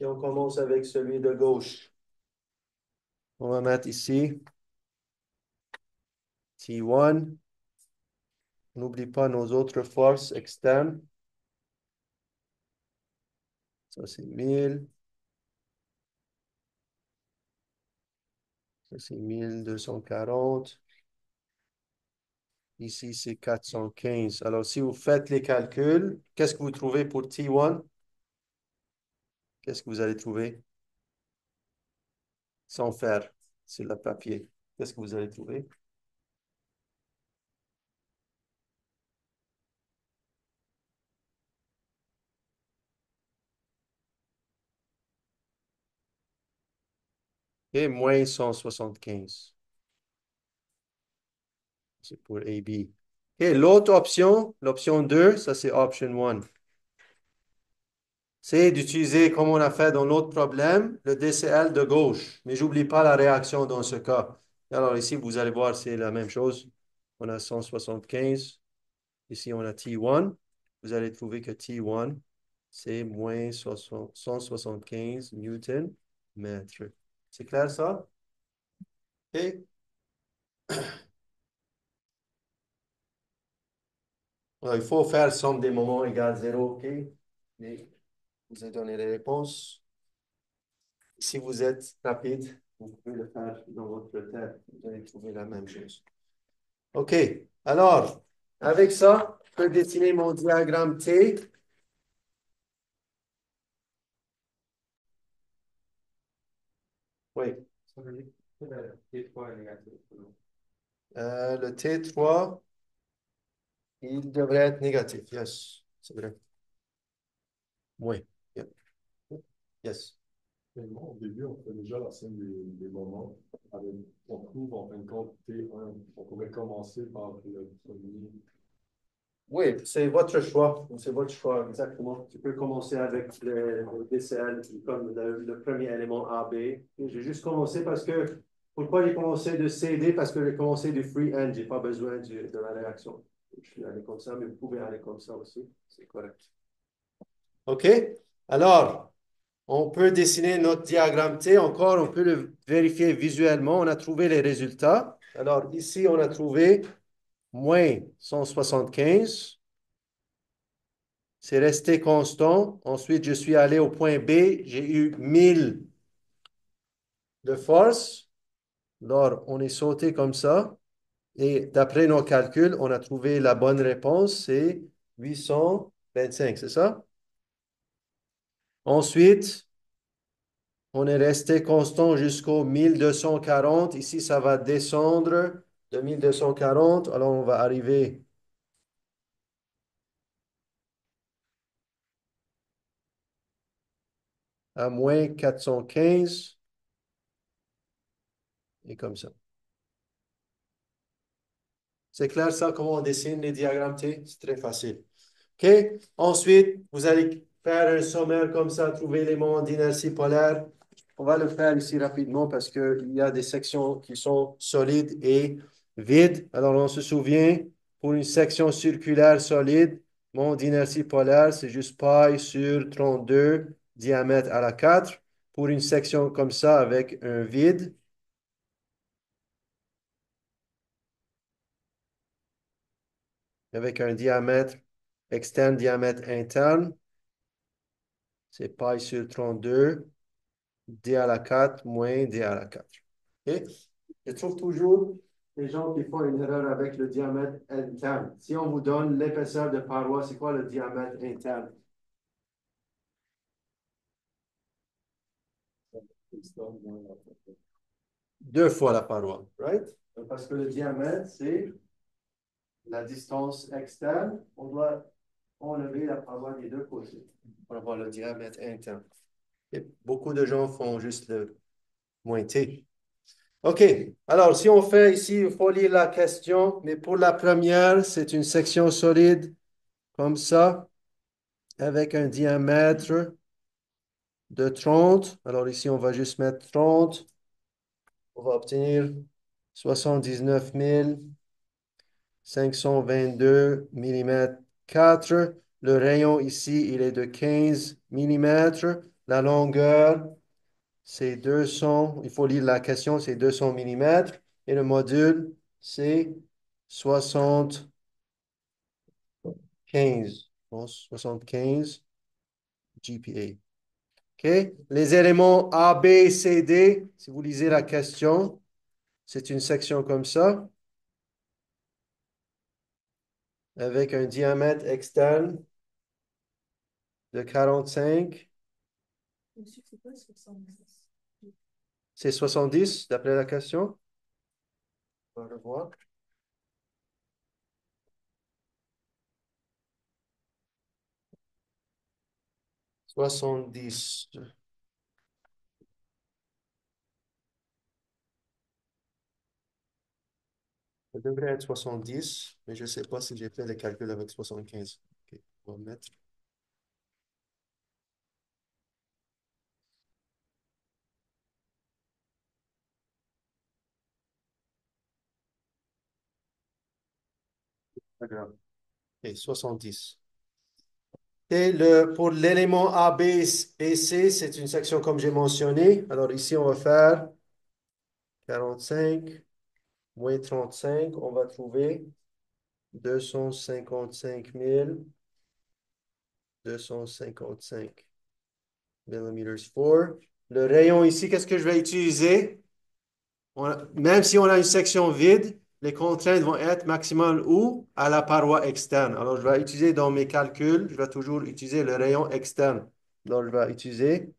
Et on commence avec celui de gauche. On va mettre ici T1. On n'oublie pas nos autres forces externes. Ça, c'est 1000. Ça, c'est 1240. Ici, c'est 415. Alors, si vous faites les calculs, qu'est-ce que vous trouvez pour T1? Qu'est-ce que vous allez trouver sans faire sur le papier? Qu'est-ce que vous allez trouver? Et moins 175. C'est pour AB. Et l'autre option, l'option 2, ça c'est option 1. C'est d'utiliser, comme on a fait dans l'autre problème, le DCL de gauche. Mais j'oublie pas la réaction dans ce cas. Alors ici, vous allez voir, c'est la même chose. On a 175. Ici, on a T1. Vous allez trouver que T1, c'est moins 175 newton mètre. C'est clair ça? Et il faut faire somme des moments égale 0, OK? Mais je vous ai donné les réponses. Si vous êtes rapide, vous pouvez le faire dans votre tête. Vous allez trouver la même chose. OK. Alors, avec ça, je peux dessiner mon diagramme T. Oui. Ça veut dire que T3 est négatif. Le T3, il devrait être négatif. Yes, c'est vrai. Oui. Yeah. Yes. Et moi, au début, on fait déjà la scène des moments. Avec, on trouve en fin de compte T1. On pourrait commencer par le premier. Oui, c'est votre choix. C'est votre choix, exactement. Tu peux commencer avec le DCL comme le premier élément A, B. J'ai juste commencé parce que, pourquoi j'ai commencé de CD? Parce que j'ai commencé du free-end. Je n'ai pas besoin de la réaction. Je suis allé comme ça, mais vous pouvez aller comme ça aussi. C'est correct. OK? Alors, on peut dessiner notre diagramme T. Encore, on peut le vérifier visuellement. On a trouvé les résultats. Alors, ici, on a trouvé moins 175. C'est resté constant. Ensuite, je suis allé au point B. J'ai eu 1000 de force. Alors, on est sauté comme ça. Et d'après nos calculs, on a trouvé la bonne réponse. C'est 825, c'est ça? Ensuite, on est resté constant jusqu'au 1240. Ici, ça va descendre de 1240. Alors, on va arriver à moins 415 et comme ça. C'est clair ça, comment on dessine les diagrammes T? C'est très facile. OK? Ensuite, vous allez faire un sommaire comme ça, trouver les moments d'inertie polaire. On va le faire ici rapidement parce qu'il y a des sections qui sont solides et vides. Alors, on se souvient, pour une section circulaire solide, moment d'inertie polaire, c'est juste pi sur 32, diamètre à la 4. Pour une section comme ça avec un vide, avec un diamètre externe, diamètre interne, c'est pi sur 32, d à la 4 moins d à la 4. OK? Je trouve toujours les gens qui font une erreur avec le diamètre interne. Si on vous donne l'épaisseur de paroi, c'est quoi le diamètre interne? Deux fois la paroi, right? Parce que le diamètre, c'est la distance externe. On doit enlever la paroi des deux côtés pour avoir le diamètre interne. Et beaucoup de gens font juste le moins t. OK. Alors, si on fait ici, il faut lire la question, mais pour la première, c'est une section solide comme ça, avec un diamètre de 30. Alors ici, on va juste mettre 30. On va obtenir 79 522 mm 4. Le rayon ici, il est de 15 mm. La longueur, c'est 200. Il faut lire la question, c'est 200 mm. Et le module, c'est 75. Bon, 75 GPA. OK? Les éléments A, B, C, D, si vous lisez la question, c'est une section comme ça, avec un diamètre externe de 45. C'est 70 d'après la question. On va le voir. 70. Ça devrait être 70, mais je ne sais pas si j'ai fait les calculs avec 75. OK, on va mettre. Pas grave. OK, 70. Et pour l'élément A, B et C, c'est une section comme j'ai mentionné. Alors ici, on va faire 45 moins 35. On va trouver 255 millimeters 4. Le rayon ici, qu'est-ce que je vais utiliser? Même si on a une section vide, les contraintes vont être maximales où? À la paroi externe. Alors, je vais utiliser dans mes calculs, je vais toujours utiliser le rayon externe. Donc, je vais utiliser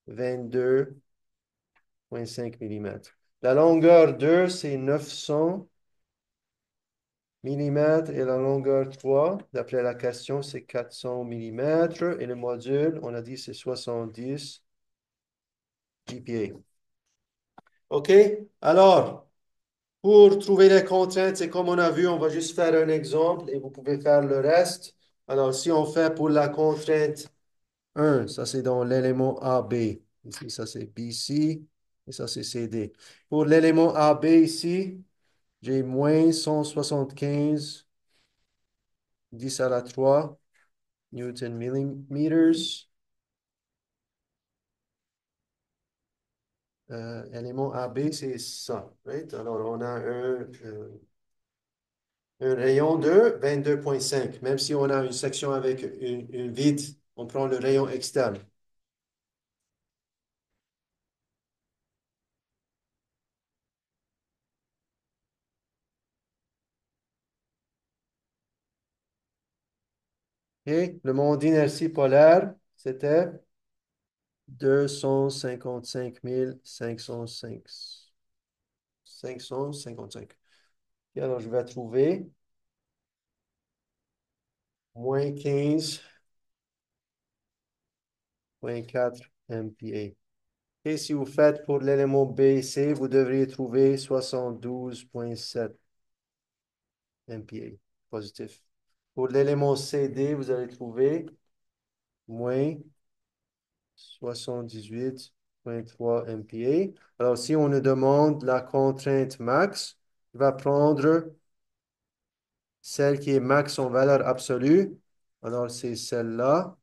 22,5 mm. La longueur 2, c'est 900. millimètres et la longueur 3. D'après la question, c'est 400 millimètres. Et le module, on a dit c'est 70 GPA. OK? Alors, pour trouver les contraintes, c'est comme on a vu, on va juste faire un exemple et vous pouvez faire le reste. Alors, si on fait pour la contrainte 1, ça c'est dans l'élément AB. Ici, ça c'est BC et ça c'est CD. Pour l'élément AB ici, j'ai moins 175 10 à la 3 Newton millimètres. Élément AB, c'est ça. Right? Alors, on a un rayon de 22,5. Même si on a une section avec une vide, on prend le rayon externe. Et le moment d'inertie polaire, c'était 255 555. Et alors, je vais trouver moins 15,4 MPa. Et si vous faites pour l'élément B et C, vous devriez trouver 72,7 MPa positif. Pour l'élément CD, vous allez trouver moins 78,3 MPa. Alors, si on nous demande la contrainte max, je vais prendre celle qui est max en valeur absolue. Alors, c'est celle-là.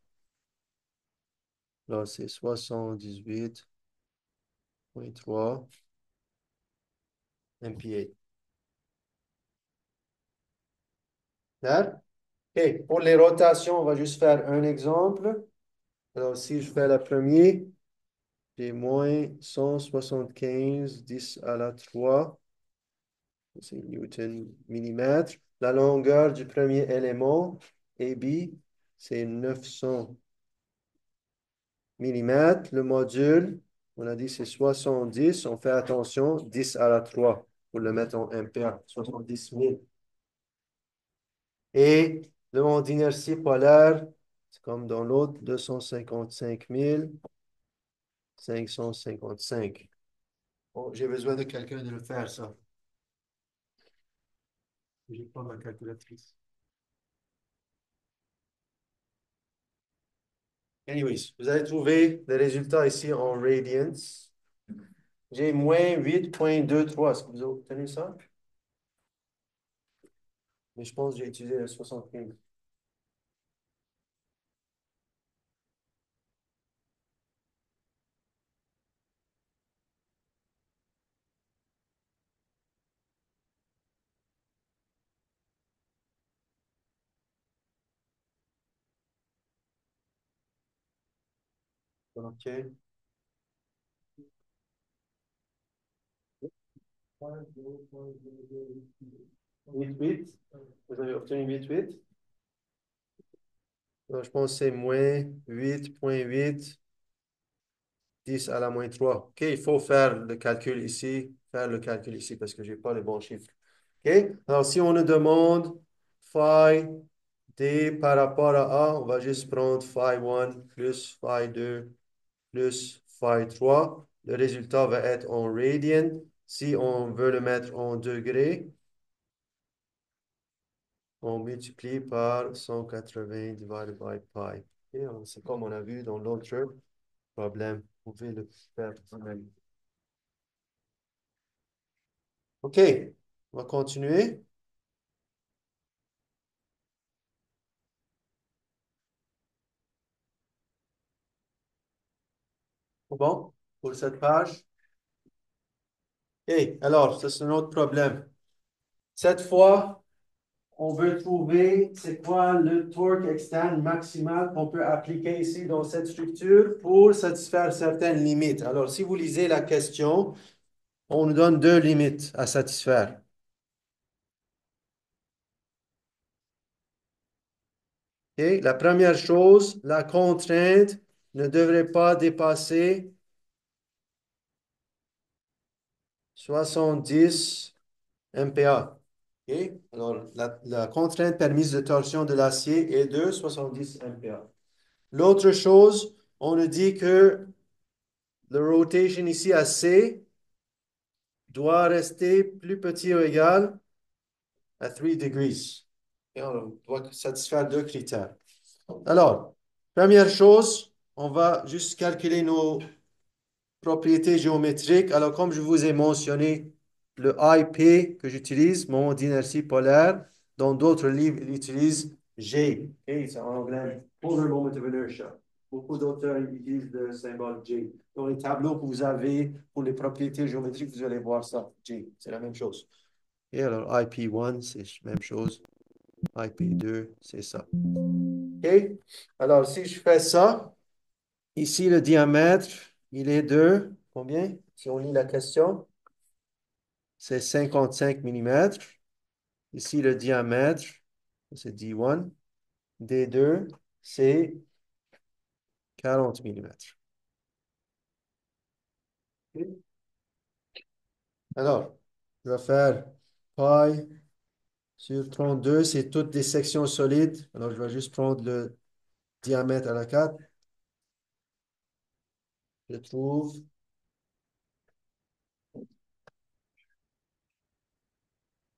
Alors, c'est 78,3 MPa. Là? OK. Pour les rotations, on va juste faire un exemple. Alors, si je fais la première, j'ai moins 175 10 à la 3. C'est Newton millimètre. La longueur du premier élément, AB, c'est 900 millimètres. Le module, on a dit c'est 70. On fait attention, 10 à la 3 pour le mettre en ampères, 70 000. Et le moment d'inertie polaire, c'est comme dans l'autre, 255 555. Bon, j'ai besoin de quelqu'un de le faire, ça. J'ai pas ma calculatrice. Anyways, vous allez trouver les résultats ici en radians. J'ai moins 8,23. Est-ce que vous avez obtenu ça? Mais je pense que j'ai utilisé le 75. OK. 8,8. Vous avez obtenu 8,8. Je pense que c'est moins 8,8 10 à la moins 3. OK, il faut faire le calcul ici, parce que je n'ai pas les bons chiffres. OK, alors si on nous demande phi d par rapport à A, on va juste prendre phi 1 plus phi 2 plus phi 3. Le résultat va être en radian. Si on veut le mettre en degrés, on multiplie par 180 divided by pi. OK, c'est comme on a vu dans l'autre problème. Vous pouvez le faire vous-même. OK, on va continuer. Bon, pour cette page. OK, alors, ça c'est un autre problème. Cette fois, on veut trouver c'est quoi le torque externe maximal qu'on peut appliquer ici dans cette structure pour satisfaire certaines limites. Alors, si vous lisez la question, on nous donne deux limites à satisfaire. OK, la première chose, la contrainte ne devrait pas dépasser 70 MPa. OK? Alors, la contrainte permise de torsion de l'acier est de 70 MPa. L'autre chose, on nous dit que le rotation ici à C doit rester plus petit ou égal à 3 degrees. Et on doit satisfaire deux critères. Alors, première chose, on va juste calculer nos propriétés géométriques. Alors, comme je vous ai mentionné, le IP que j'utilise, moment d'inertie polaire, dans d'autres livres, ils utilisent G. Okay? C'est en anglais, Polar Moment of Inertia. Beaucoup d'auteurs utilisent le symbole G. Dans les tableaux que vous avez pour les propriétés géométriques, vous allez voir ça, G. C'est la même chose. Et alors, IP1, c'est la même chose. IP2, c'est ça. OK? Alors, si je fais ça, ici, le diamètre, il est de combien? Si on lit la question, c'est 55 mm. Ici, le diamètre, c'est D1. D2, c'est 40 mm. Alors, je vais faire pi sur 32. C'est toutes des sections solides. Alors, je vais juste prendre le diamètre à la 4. Je trouve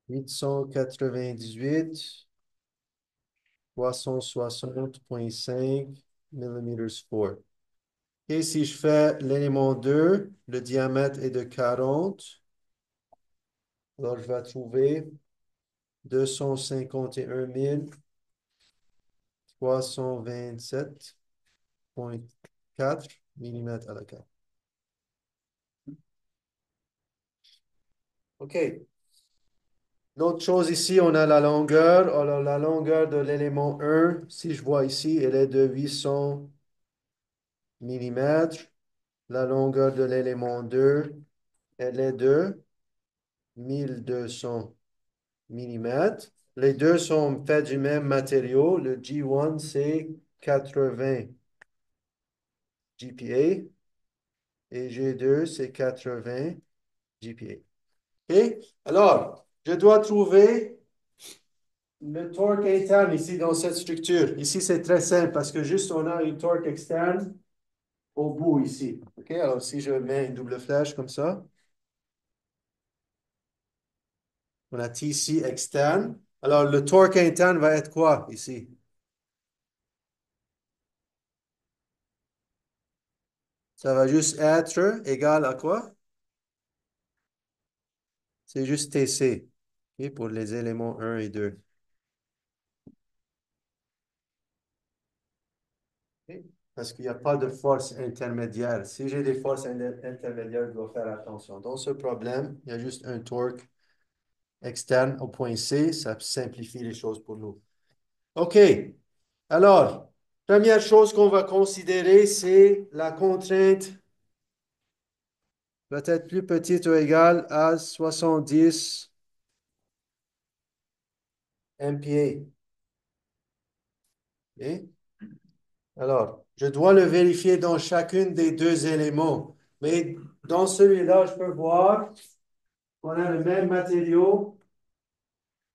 898. 360,5 mm². Et si je fais l'élément 2, le diamètre est de 40. Alors, je vais trouver 251 327,4 mm à la 4. OK. L'autre chose ici, on a la longueur. Alors, la longueur de l'élément 1, si je vois ici, elle est de 800 mm. La longueur de l'élément 2, elle est de 1200 mm. Les deux sont faits du même matériau. Le G1, c'est 80 GPa et G2, c'est 80 GPa. OK? Alors, je dois trouver le torque interne ici dans cette structure. Ici, c'est très simple parce que juste on a une torque externe au bout ici. OK? Alors, si je mets une double flèche comme ça, on a TC externe. Alors, le torque interne va être quoi ici? Ça va juste être égal à quoi? C'est juste TC, ok, pour les éléments 1 et 2. Ok. Parce qu'il n'y a pas de force intermédiaire. Si j'ai des forces intermédiaires, je dois faire attention. Dans ce problème, il y a juste un torque externe au point C. Ça simplifie les choses pour nous. OK. Alors, première chose qu'on va considérer, c'est la contrainte doit être plus petite ou égale à 70 MPa. OK? Alors, je dois le vérifier dans chacune des deux éléments. Mais dans celui-là, je peux voir qu'on a le même matériau,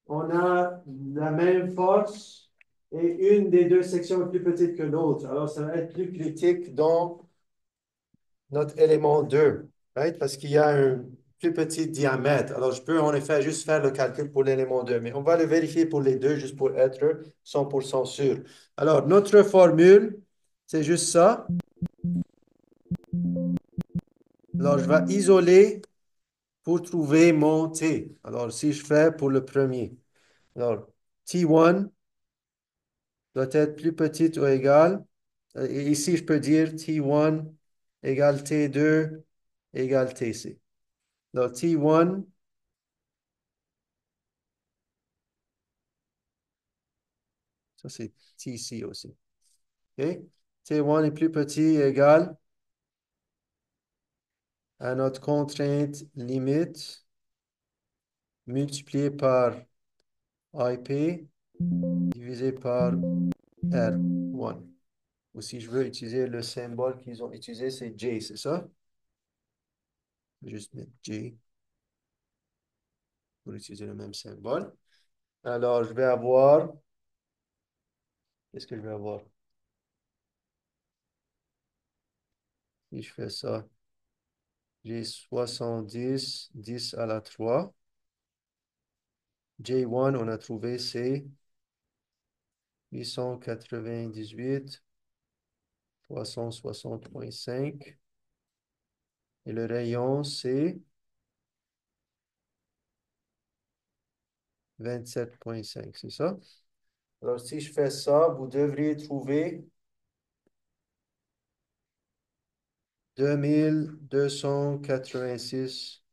on a la même force et une des deux sections est plus petite que l'autre. Alors, ça va être plus critique dans notre élément 2, right? Parce qu'il y a un plus petit diamètre. Alors, je peux en effet juste faire le calcul pour l'élément 2, mais on va le vérifier pour les deux juste pour être 100% sûr. Alors, notre formule, c'est juste ça. Alors, je vais isoler pour trouver mon T. Alors, si je fais pour le premier, alors T1 doit être plus petit ou égal. Et ici, je peux dire T1 égale T2 égale TC. Alors, T1, ça c'est TC aussi. OK? T1 est plus petit égal à notre contrainte limite multipliée par IP divisé par R1. Ou si je veux utiliser le symbole qu'ils ont utilisé, c'est J, c'est ça? Je vais juste mettre J pour utiliser le même symbole. Alors, je vais avoir, qu'est-ce que je vais avoir? Si je fais ça, j'ai 70, 10 à la 3. J1, on a trouvé, c'est 898, 360,5. Et le rayon, c'est 27,5, c'est ça? Alors, si je fais ça, vous devriez trouver 2286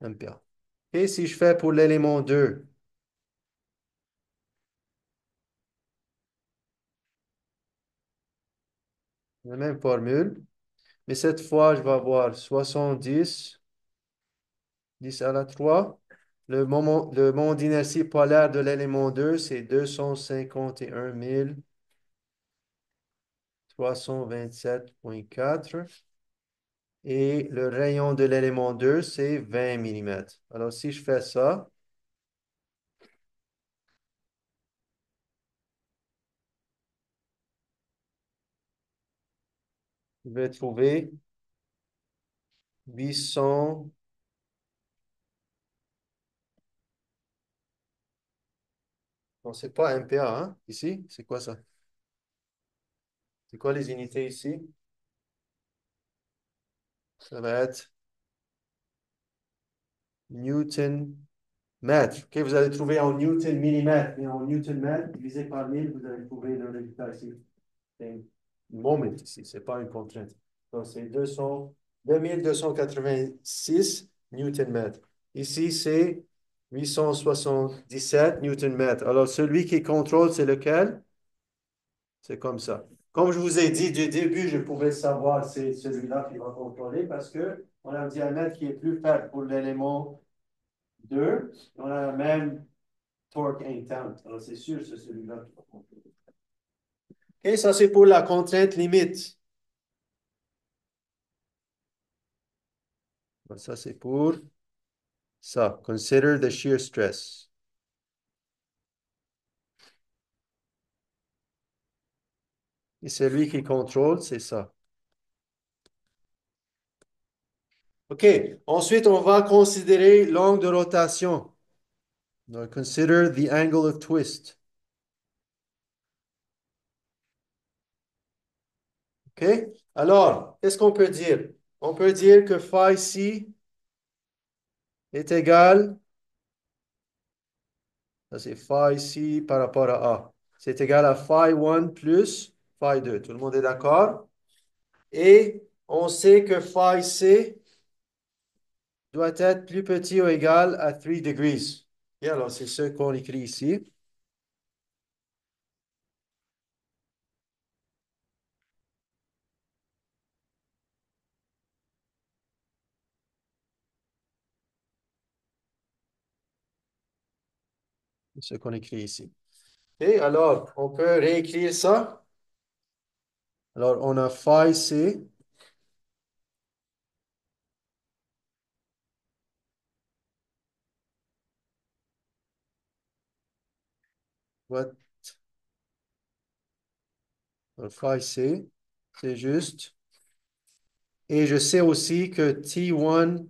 ampères. Et si je fais pour l'élément 2, la même formule, mais cette fois, je vais avoir 70, 10 à la 3. Le moment d'inertie polaire de l'élément 2, c'est 251 327,4. Et le rayon de l'élément 2, c'est 20 millimètres. Alors, si je fais ça, je vais trouver 800. Non, c'est pas MPa, hein? Ici, c'est quoi ça? C'est quoi les unités ici? Ça va être Newton mètre. OK, vous allez trouver en Newton millimètre et en Newton mètre divisé par 1000, vous allez trouver le résultat ici. C'est un moment ici, c'est pas une contrainte. Donc, c'est 2286 Newton mètre. Ici, c'est 877 Newton mètre. Alors, celui qui contrôle, c'est lequel? C'est comme ça. Comme je vous ai dit du début, je pouvais savoir c'est celui-là qui va contrôler parce que on a un diamètre qui est plus faible pour l'élément 2. On a la même torque interne. Alors, c'est sûr, c'est celui-là qui va contrôler. OK, ça, c'est pour la contrainte limite. Ça, c'est pour ça. Consider the shear stress. Et celui qui contrôle, c'est ça. OK. Ensuite, on va considérer l'angle de rotation. Donc, consider the angle of twist. OK? Alors, qu'est-ce qu'on peut dire? On peut dire que phi ici est égal, ça c'est phi ici par rapport à A. C'est égal à phi 1 plus phi 2. Tout le monde est d'accord? Et on sait que phi C doit être plus petit ou égal à 3 degrees. Et alors, c'est ce qu'on écrit ici. C'est ce qu'on écrit ici. Et alors, on peut réécrire ça. Alors, on a phi C doit, phi C, c'est juste. Et je sais aussi que T1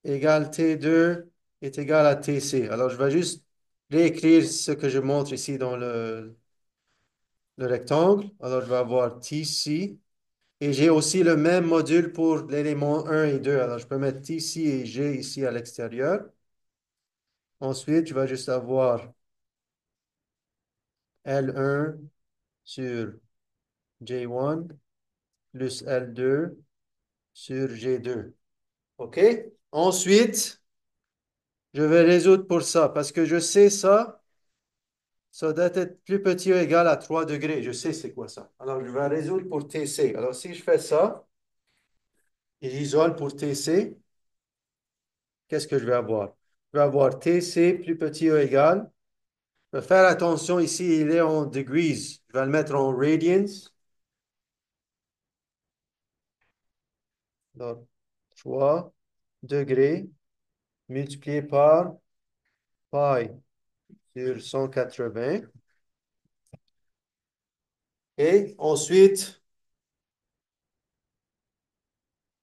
égale T2 est égal à TC. Alors, je vais juste réécrire ce que je montre ici dans le rectangle. Alors, je vais avoir TC. Et j'ai aussi le même module pour l'élément 1 et 2. Alors, je peux mettre TC et G ici à l'extérieur. Ensuite, je vais juste avoir L1 sur J1 plus L2 sur G2. OK? Ensuite, je vais résoudre pour ça parce que je sais ça. Ça doit être plus petit ou égal à 3 degrés. Je sais c'est quoi ça. Alors, je vais résoudre pour TC. Alors, si je fais ça et j'isole pour TC, qu'est-ce que je vais avoir? Je vais avoir TC plus petit ou égal. Je vais faire attention ici, il est en degrees. Je vais le mettre en radians. Donc, 3 degrés multiplié par pi sur 180. Et ensuite,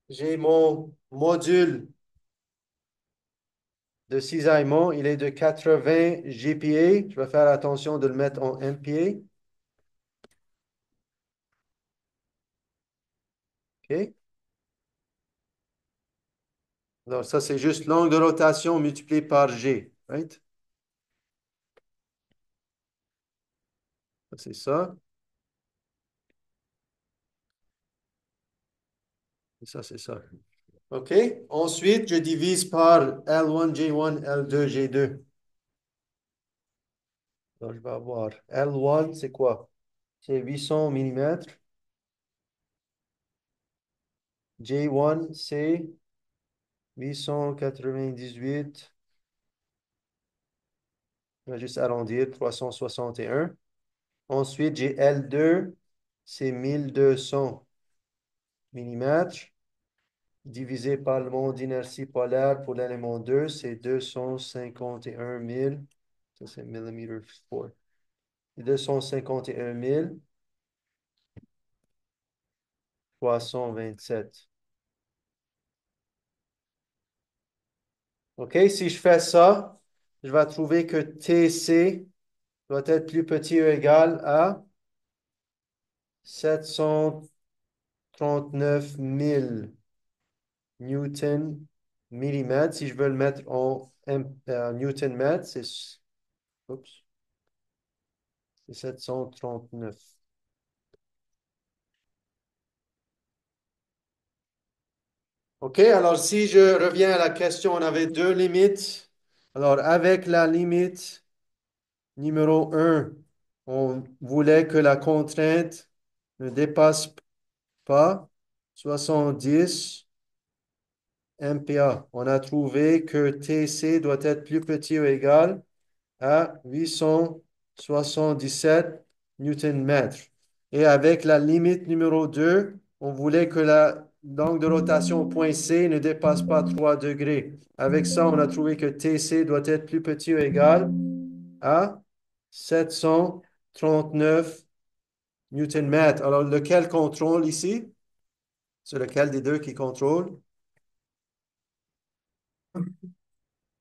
j'ai mon module de cisaillement. Il est de 80 GPa. Je vais faire attention de le mettre en MPa. OK? Alors, ça, c'est juste l'angle de rotation multiplié par G. Right? Ça, c'est ça. Et ça, c'est ça. OK? Ensuite, je divise par L1, J1, L2, G2. Donc, je vais avoir L1, c'est quoi? C'est 800 millimètres. J1, c'est 898. On va juste arrondir, 361. Ensuite, j'ai L2, c'est 1200 millimètres. Divisé par le monde d'inertie polaire pour l'élément 2, c'est 251 000. Ça, c'est millimètres for. 251 327. OK, si je fais ça, je vais trouver que TC doit être plus petit ou égal à 739 000 newton millimètres. Si je veux le mettre en newton mètre, oups, c'est 739. OK, alors si je reviens à la question, on avait deux limites. Alors, avec la limite numéro un, on voulait que la contrainte ne dépasse pas 70 MPa. On a trouvé que TC doit être plus petit ou égal à 877 Newton-mètres. Et avec la limite numéro 2, on voulait que l'angle de rotation au point C ne dépasse pas 3 degrés. Avec ça, on a trouvé que TC doit être plus petit ou égal à 739 Newton-mètres. Alors, lequel contrôle ici? C'est lequel des deux qui contrôle?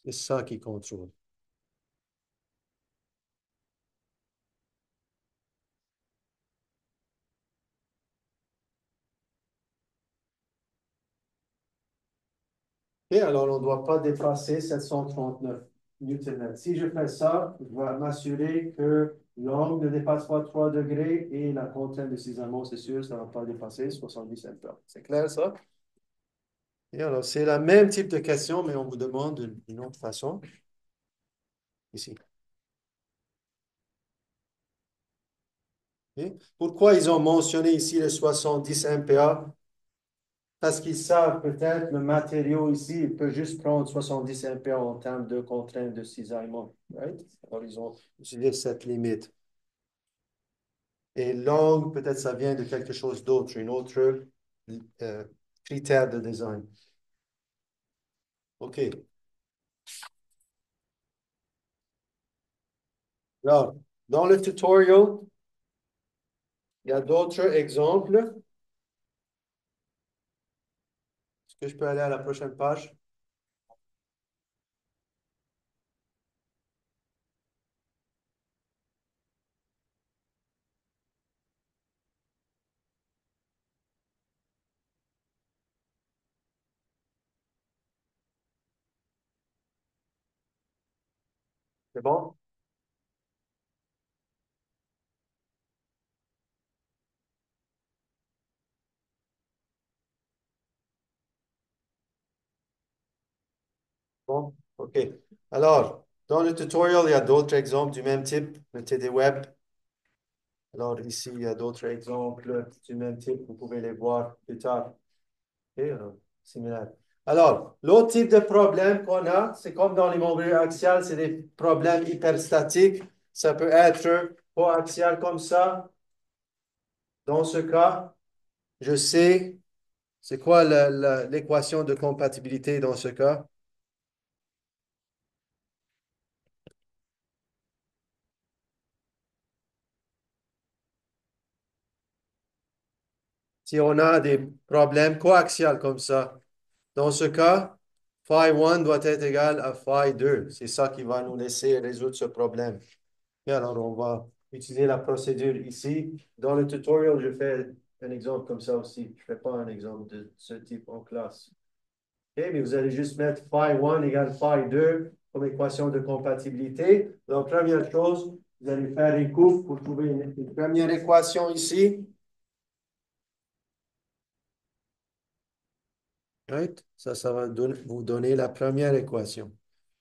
C'est ça qui contrôle. Et alors, on ne doit pas dépasser 739 Newton-mètres. Si je fais ça, je vais m'assurer que l'angle ne dépasse pas 3 degrés et la contrainte de cisaillement, c'est sûr, ça ne va pas dépasser 70 MPa. C'est clair, ça? Et alors, c'est le même type de question, mais on vous demande d'une autre façon ici. Et pourquoi ils ont mentionné ici le 70 MPa? Parce qu'ils savent peut-être le matériau ici, il peut juste prendre 70 MPa en termes de contrainte de cisaillement. Right? Alors, ils ont utilisé cette limite. Et l'angle, peut-être ça vient de quelque chose d'autre, une autre euh, critère de design. OK. Alors, dans le tutorial, il y a d'autres exemples. Est-ce que je peux aller à la prochaine page? C'est bon? Bon, OK. Alors, dans le tutorial, il y a d'autres exemples du même type, le TD Web. Alors, ici, il y a d'autres exemples du même type. Vous pouvez les voir plus tard. OK, similaire. Alors, l'autre type de problème qu'on a, c'est comme dans les mobiliers axiales, c'est des problèmes hyperstatiques. Ça peut être coaxial comme ça. Dans ce cas, je sais, c'est quoi l'équation de compatibilité dans ce cas? Si on a des problèmes coaxiaux comme ça, dans ce cas, phi 1 doit être égal à phi 2. C'est ça qui va nous laisser résoudre ce problème. Et alors, on va utiliser la procédure ici. Dans le tutoriel, je fais un exemple comme ça aussi. Je ne fais pas un exemple de ce type en classe. OK, mais vous allez juste mettre phi 1 égale phi 2 comme équation de compatibilité. Donc, première chose, vous allez faire une coupe pour trouver une première équation ici. Right? Ça va vous donner la première équation.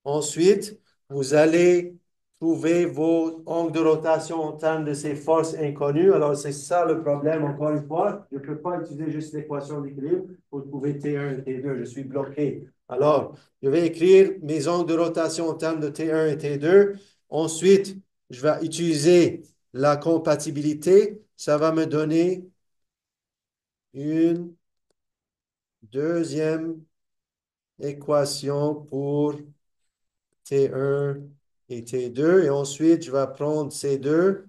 Ensuite, vous allez trouver vos angles de rotation en termes de ces forces inconnues. Alors, c'est ça le problème, encore une fois. Je ne peux pas utiliser juste l'équation d'équilibre pour trouver T1 et T2. Je suis bloqué. Alors, je vais écrire mes angles de rotation en termes de T1 et T2. Ensuite, je vais utiliser la compatibilité. Ça va me donner une deuxième équation pour T1 et T2. Et ensuite, je vais prendre ces deux,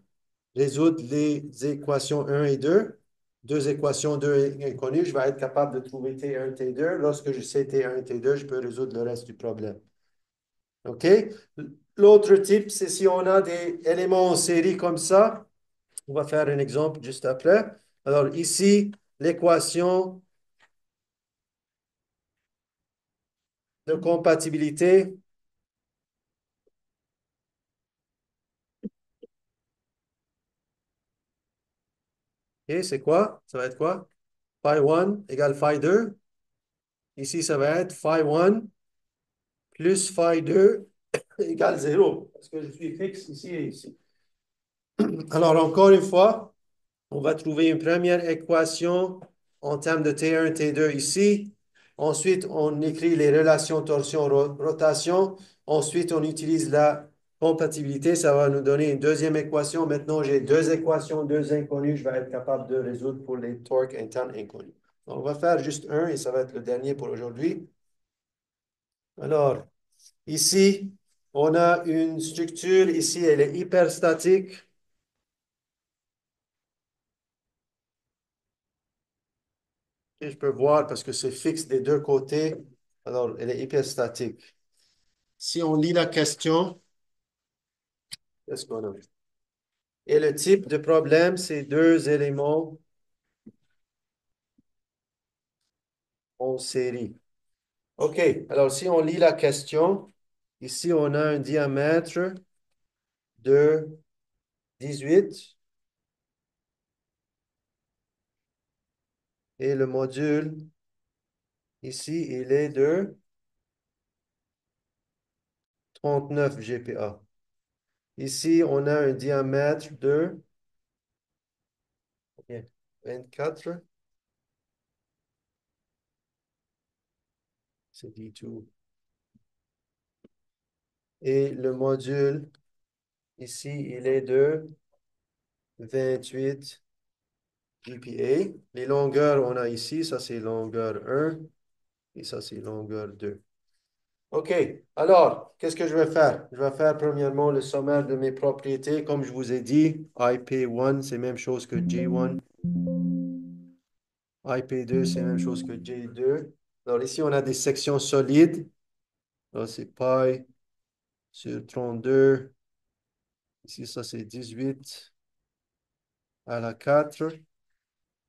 résoudre les équations 1 et 2. Deux équations 2 inconnues, je vais être capable de trouver T1 et T2. Lorsque je sais T1 et T2, je peux résoudre le reste du problème. OK? L'autre type, c'est si on a des éléments en série comme ça. On va faire un exemple juste après. Alors ici, l'équation de compatibilité. OK, c'est quoi? Ça va être quoi? Phi 1 égale phi 2. Ici, ça va être phi 1 plus phi 2 égale 0, parce que je suis fixe ici et ici. Alors, encore une fois, on va trouver une première équation en termes de T1, T2 ici. Ensuite, on écrit les relations torsion-rotation. Ensuite, on utilise la compatibilité. Ça va nous donner une deuxième équation. Maintenant, j'ai deux équations, deux inconnues. Je vais être capable de résoudre pour les torques internes inconnus. On va faire juste un et ça va être le dernier pour aujourd'hui. Alors, ici, on a une structure. Ici, elle est hyperstatique. Et je peux voir parce que c'est fixe des deux côtés. Alors, elle est hyperstatique. Si on lit la question, qu'est-ce qu'on a? Et le type de problème, c'est deux éléments en série. OK. Alors, si on lit la question, ici, on a un diamètre de 18 et le module, ici, il est de 39 GPa. Ici, on a un diamètre de 24, c'est D2. Et le module, ici, il est de 28 GPa. Les longueurs, on a ici, ça c'est longueur 1 et ça c'est longueur 2. OK, alors, qu'est-ce que je vais faire? Je vais faire premièrement le sommaire de mes propriétés. Comme je vous ai dit, IP1, c'est la même chose que J1. IP2, c'est la même chose que J2. Alors ici, on a des sections solides. Là, c'est pi sur 32. Ici, ça c'est 18 à la 4.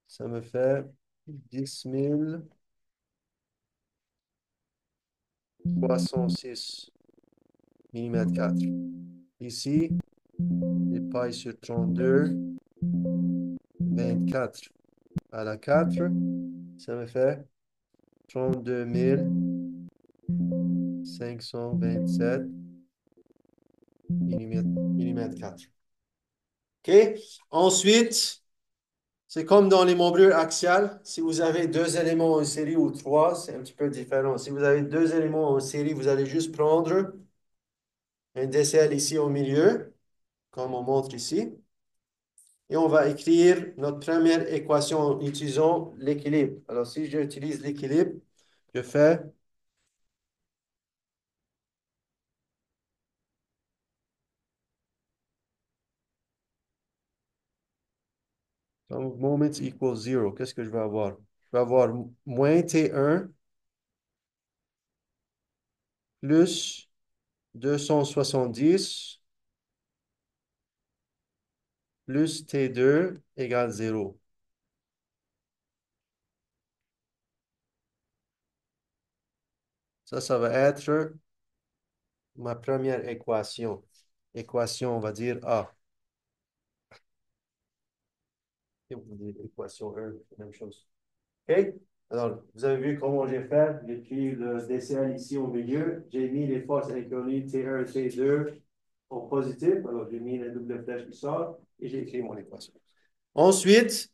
Ça me fait 10 306 mm². Ici, les pailles sur 32, 24 à la 4, ça me fait 32 527 mm². OK? Ensuite, c'est comme dans les membrures axiales. Si vous avez deux éléments en série ou trois, c'est un petit peu différent. Si vous avez deux éléments en série, vous allez juste prendre un DCL ici au milieu, comme on montre ici. Et on va écrire notre première équation en utilisant l'équilibre. Alors, si j'utilise l'équilibre, je fais Donc, moments equals 0. Qu'est-ce que je vais avoir? Je vais avoir moins T1 plus 270 plus T2 égale 0. Ça va être ma première équation. Équation, on va dire A. Et on va dire équation 1, même chose. OK? Alors, vous avez vu comment j'ai fait. J'ai pris le DCL ici au milieu. J'ai mis les forces inconnues T1 et T2 en positif. Alors, j'ai mis la double flèche qui sort et j'ai écrit mon équation. Ensuite,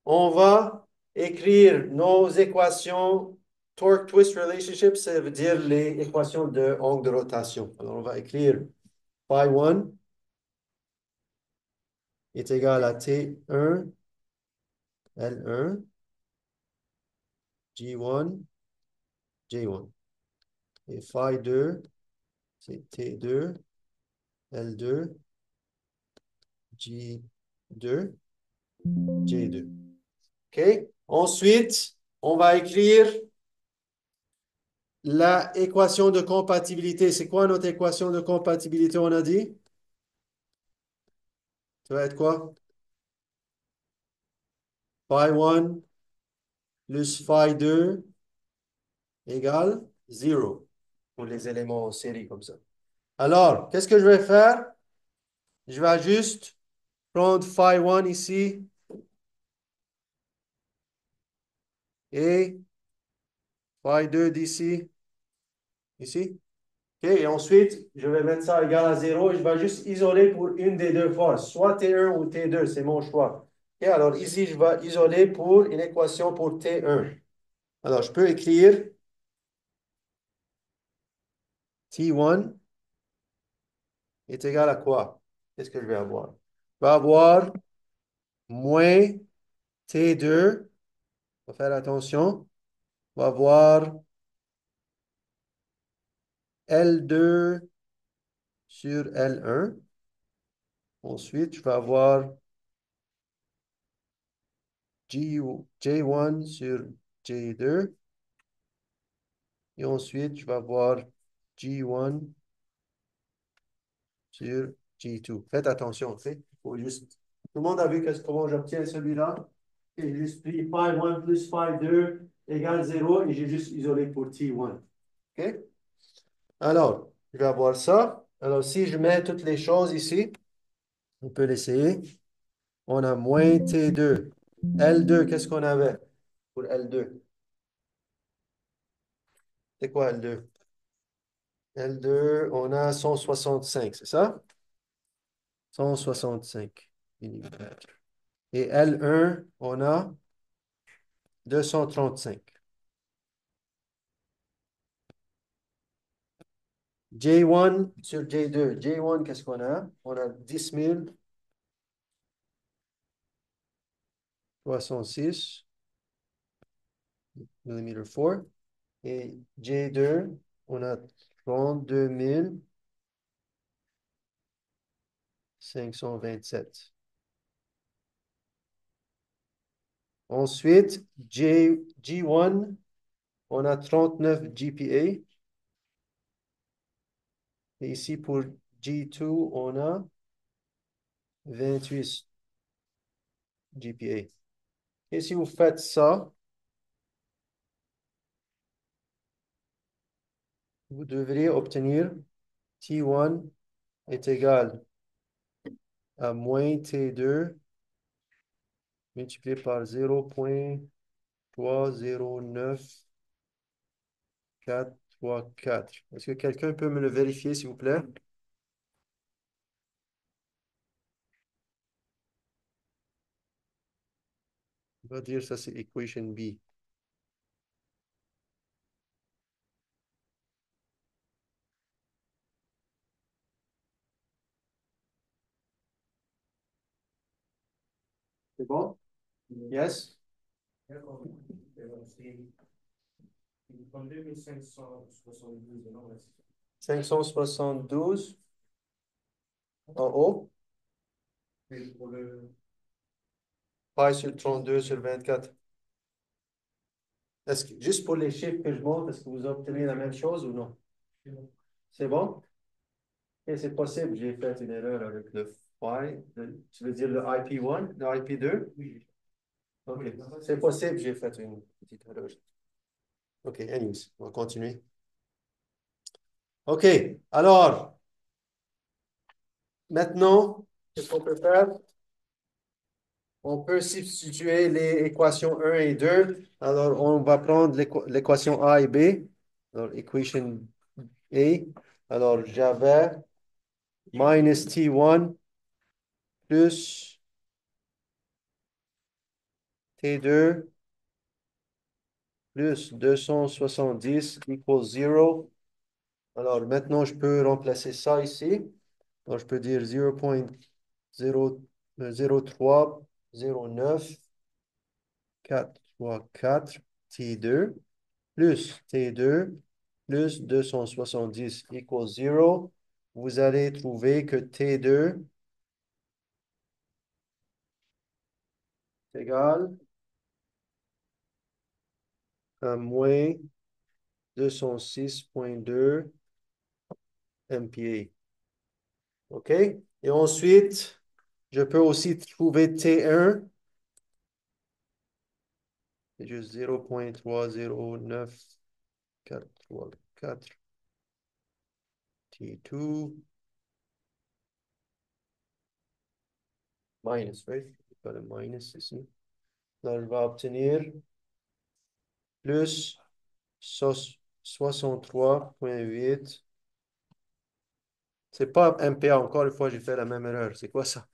on va écrire nos équations torque-twist relationship, ça veut dire les équations de angle de rotation. Alors, on va écrire phi1 est égal à T1, L1, G1, J1. Et phi2, c'est T2, L2, J2, J2. OK? Ensuite, on va écrire la équation de compatibilité. C'est quoi notre équation de compatibilité, on a dit? Ça va être quoi? Phi1 plus phi2 égale 0 pour les éléments en série comme ça. Alors, qu'est-ce que je vais faire? Je vais juste prendre phi1 ici et phi2 d'ici, ici. OK, et ensuite, je vais mettre ça égal à 0 et je vais juste isoler pour une des deux forces, soit T1 ou T2, c'est mon choix. OK, alors ici, je vais isoler pour une équation pour T1. Alors, je peux écrire T1 est égal à quoi? Qu'est-ce que je vais avoir? Je vais avoir moins T2. On va faire attention. On va avoir L2 sur L1. Ensuite, je vais avoir J1 sur J2. Et ensuite, je vais avoir G1 sur G2. Faites attention, tu faut juste... Tout le monde a vu comment j'obtiens celui-là? J'ai juste pris phi1 plus phi2 égale 0 et j'ai juste isolé pour T1. OK? Alors, je vais avoir ça. Alors, si je mets toutes les choses ici, on peut l'essayer. On a moins T2. L2, qu'est-ce qu'on avait pour L2? C'est quoi L2? L2, on a 165, c'est ça? 165 millimètres. Et L1, on a 235. J1 sur J2. J1, qu'est-ce qu'on a? On a 10 066 mm 4. Et J2, on a 32 527. Ensuite, G1, on a 39 GPA. Et ici, pour G2, on a 28 GPA. Et si vous faites ça, vous devriez obtenir T1 est égal à moins T2 multiplié par 0,309 434. Est-ce que quelqu'un peut me le vérifier, s'il vous plaît? On va dire ça, c'est equation B. C'est bon? Yes? 572 en haut. Pi sur 32 sur 24. Est-ce que, juste pour les chiffres que je montre, est-ce que vous obtenez la même chose ou non? C'est bon? Et c'est possible, j'ai fait une erreur avec le phi. Tu veux dire le IP1, le IP2? Oui. OK. C'est possible, j'ai fait une petite erreur. OK, anyways, on va continuer. OK, alors, maintenant, qu'est-ce qu'on peut faire? On peut substituer les équations 1 et 2. Alors, on va prendre l'équation A et B. Alors, equation A. Alors, j'avais minus T1 plus T2 plus 270 equals 0. Alors, maintenant, je peux remplacer ça ici. Alors, je peux dire 0,0309 4 T2 plus T2 plus 270 equals 0. Vous allez trouver que T2 est égal à moins 206,2 MPa. OK? Et ensuite, je peux aussi trouver T1. C'est juste 0,309 434 T2 minus, right? Pas le minus ici. Donc, je vais obtenir plus 63,8. C'est pas MPa, encore une fois, j'ai fait la même erreur. C'est quoi ça?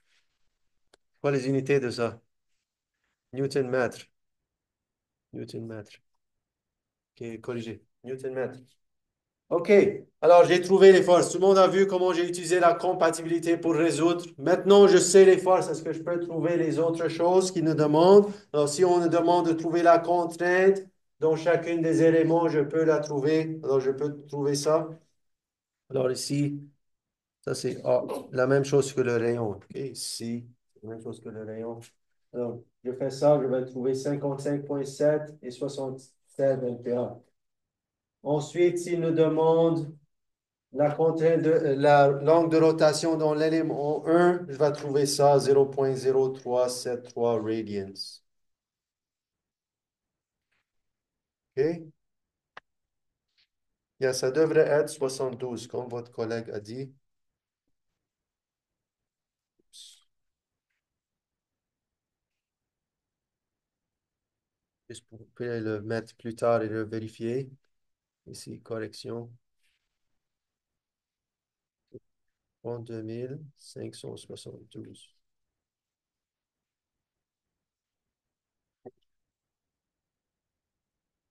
Quoi les unités de ça? Newton mètre. Newton mètre. OK, corrigé. Newton mètre. OK. Alors, j'ai trouvé les forces. Tout le monde a vu comment j'ai utilisé la compatibilité pour résoudre. Maintenant, je sais les forces. Est-ce que je peux trouver les autres choses qui nous demandent? Alors, si on nous demande de trouver la contrainte dans chacune des éléments, je peux la trouver. Alors, je peux trouver ça. Alors, ici, ça, c'est la même chose que le rayon. OK, ici, c'est la même chose que le rayon. Alors, je fais ça, je vais trouver 55,7 et 67 MPa. Ensuite, s'il nous demande la contrainte de la longue de rotation dans l'élément 1, je vais trouver ça 0,0373 radians. OK? Yeah, ça devrait être 72, comme votre collègue a dit. Juste pour le mettre plus tard et le vérifier. Ici, correction. 32 572. Je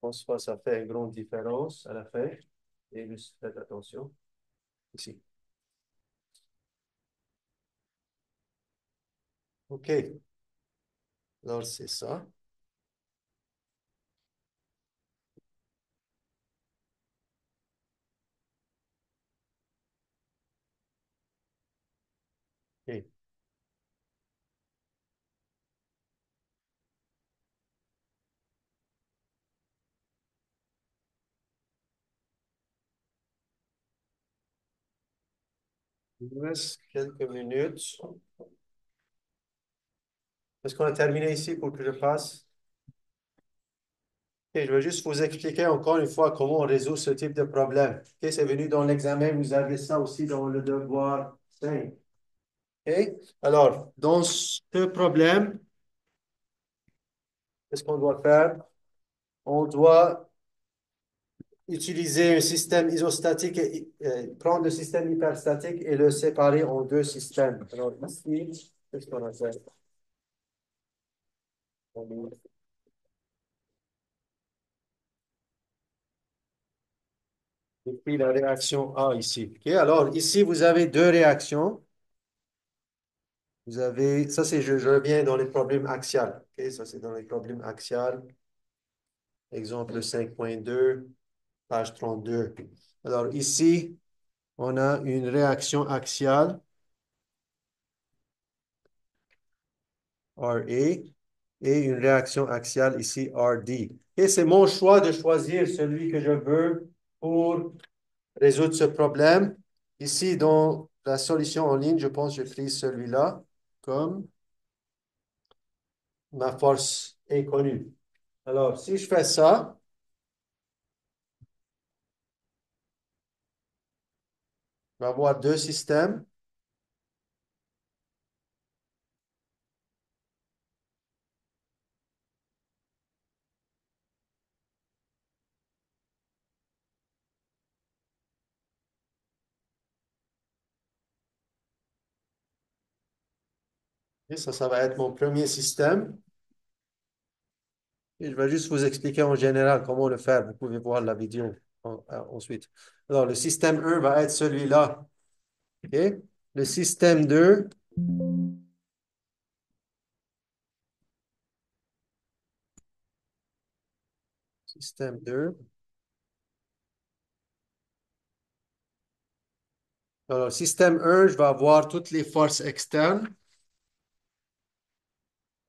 pense pas que ça fait une grande différence à la fin. Et juste faites attention. Ici. OK. Alors, c'est ça. OK. Il nous reste quelques minutes. Est-ce qu'on a terminé ici pour que je passe? Ok, je vais juste vous expliquer encore une fois comment on résout ce type de problème. Ok, c'est venu dans l'examen, vous avez ça aussi dans le devoir 5. Ok, alors, dans ce problème, qu'est-ce qu'on doit faire? On doit utiliser un système isostatique et prendre le système hyperstatique et le séparer en deux systèmes. Alors, ici, qu'est-ce qu'on a fait? Et puis la réaction A ici. Ok, alors, ici, vous avez deux réactions. Vous avez, ça c'est, je reviens dans les problèmes axiales. Ok, ça c'est dans les problèmes axiales. Exemple 5,2, page 32. Alors ici, on a une réaction axiale, RA. et une réaction axiale ici, RD. Et c'est mon choix de choisir celui que je veux pour résoudre ce problème. Ici, dans la solution en ligne, je pense que j'ai pris celui-là comme ma force inconnue. Alors, si je fais ça, je vais avoir deux systèmes. Et ça va être mon premier système. Et je vais juste vous expliquer en général comment le faire. Vous pouvez voir la vidéo ensuite. Alors, le système 1 va être celui-là. OK? Le système 2, système 2. Alors, système 1, je vais avoir toutes les forces externes.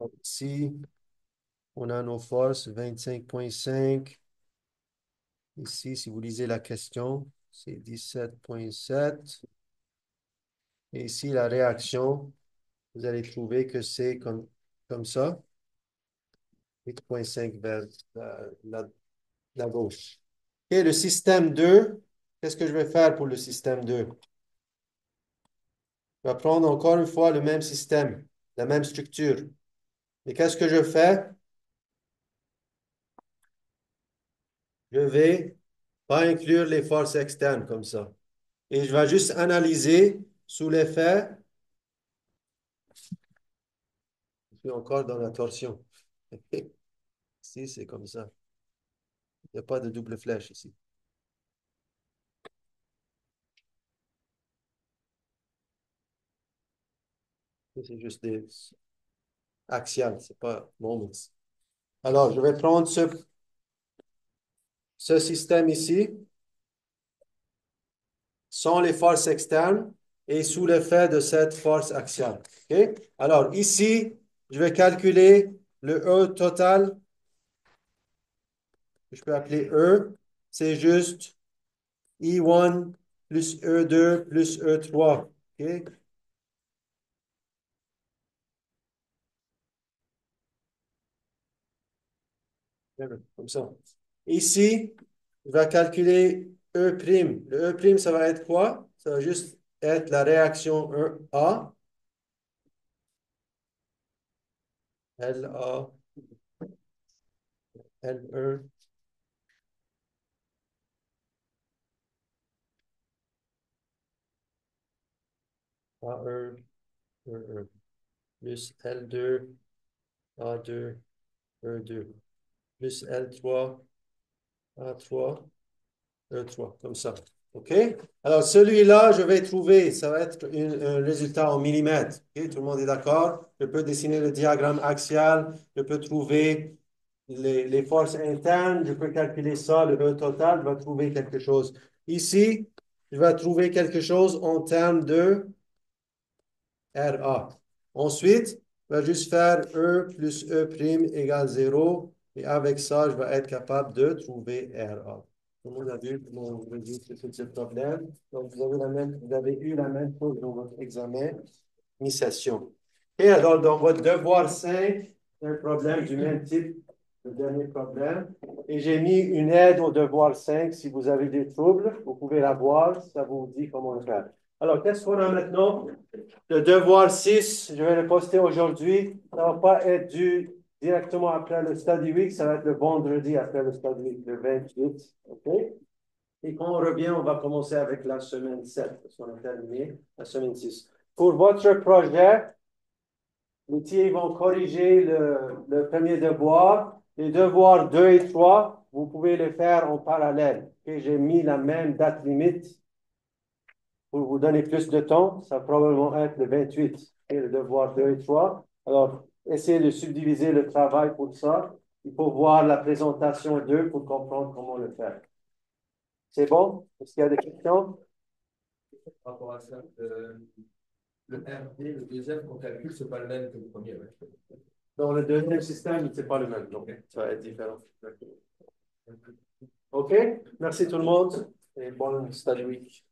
Donc, ici, on a nos forces 25,5. Ici, si vous lisez la question, c'est 17,7. Et ici, la réaction, vous allez trouver que c'est comme ça, 8,5 vers la gauche. Et le système 2, qu'est-ce que je vais faire pour le système 2? Je vais prendre encore une fois le même système, la même structure. Et qu'est-ce que je fais? Je vais pas inclure les forces externes comme ça. Et je vais juste analyser sous l'effet. Je suis encore dans la torsion. Ici, c'est comme ça. Il n'y a pas de double flèche ici. C'est juste des axiales, c'est pas moments. Alors, je vais prendre ce système ici, sans les forces externes et sous l'effet de cette force axiale. OK? Alors, ici, je vais calculer le E total, que je peux appeler E. C'est juste I1 plus E2 plus E3. OK? Comme ça. Ici, je vais calculer E'. Le E', ça va être quoi? Ça va juste être la réaction A, LA, LE, AE, EE, plus L2, A2, E2, plus L3, A3, E3, comme ça. OK? Alors, celui-là, je vais trouver, ça va être un résultat en millimètres. OK? Tout le monde est d'accord? Je peux dessiner le diagramme axial, je peux trouver les forces internes, je peux calculer ça, le E total, je vais trouver quelque chose. Ici, je vais trouver quelque chose en termes de RA. Ensuite, je vais juste faire E plus E' égale 0. Et avec ça, je vais être capable de trouver RA. Tout le monde a vu comment on résout ce problème. Donc, vous avez eu la même chose dans votre examen mi-session. Et alors, dans votre devoir 5, un problème du même type, le dernier problème. Et j'ai mis une aide au devoir 5. Si vous avez des troubles, vous pouvez la voir. Ça vous dit comment le faire. Alors, qu'est-ce qu'on a maintenant? Le devoir 6, je vais le poster aujourd'hui. Ça ne va pas être dû directement après le study week, ça va être le vendredi après le study week, le 28. OK? Et quand on revient, on va commencer avec la semaine 7, parce qu'on a terminé la semaine 6. Pour votre projet, les TIA vont corriger le premier devoir. Les devoirs 2 et 3, vous pouvez les faire en parallèle. Okay? J'ai mis la même date limite pour vous donner plus de temps. Ça va probablement être le 28 et le devoir 2 et 3. Alors, essayez de subdiviser le travail pour ça. Il faut voir la présentation 2 pour comprendre comment le faire. C'est bon? Est-ce qu'il y a des questions? Par rapport à ça, le RD, le deuxième qu'on calcule, c'est pas le même que le premier. Ouais. Dans le deuxième système, c'est pas le même, donc ça va être différent. OK? Merci tout le monde et bonne study week.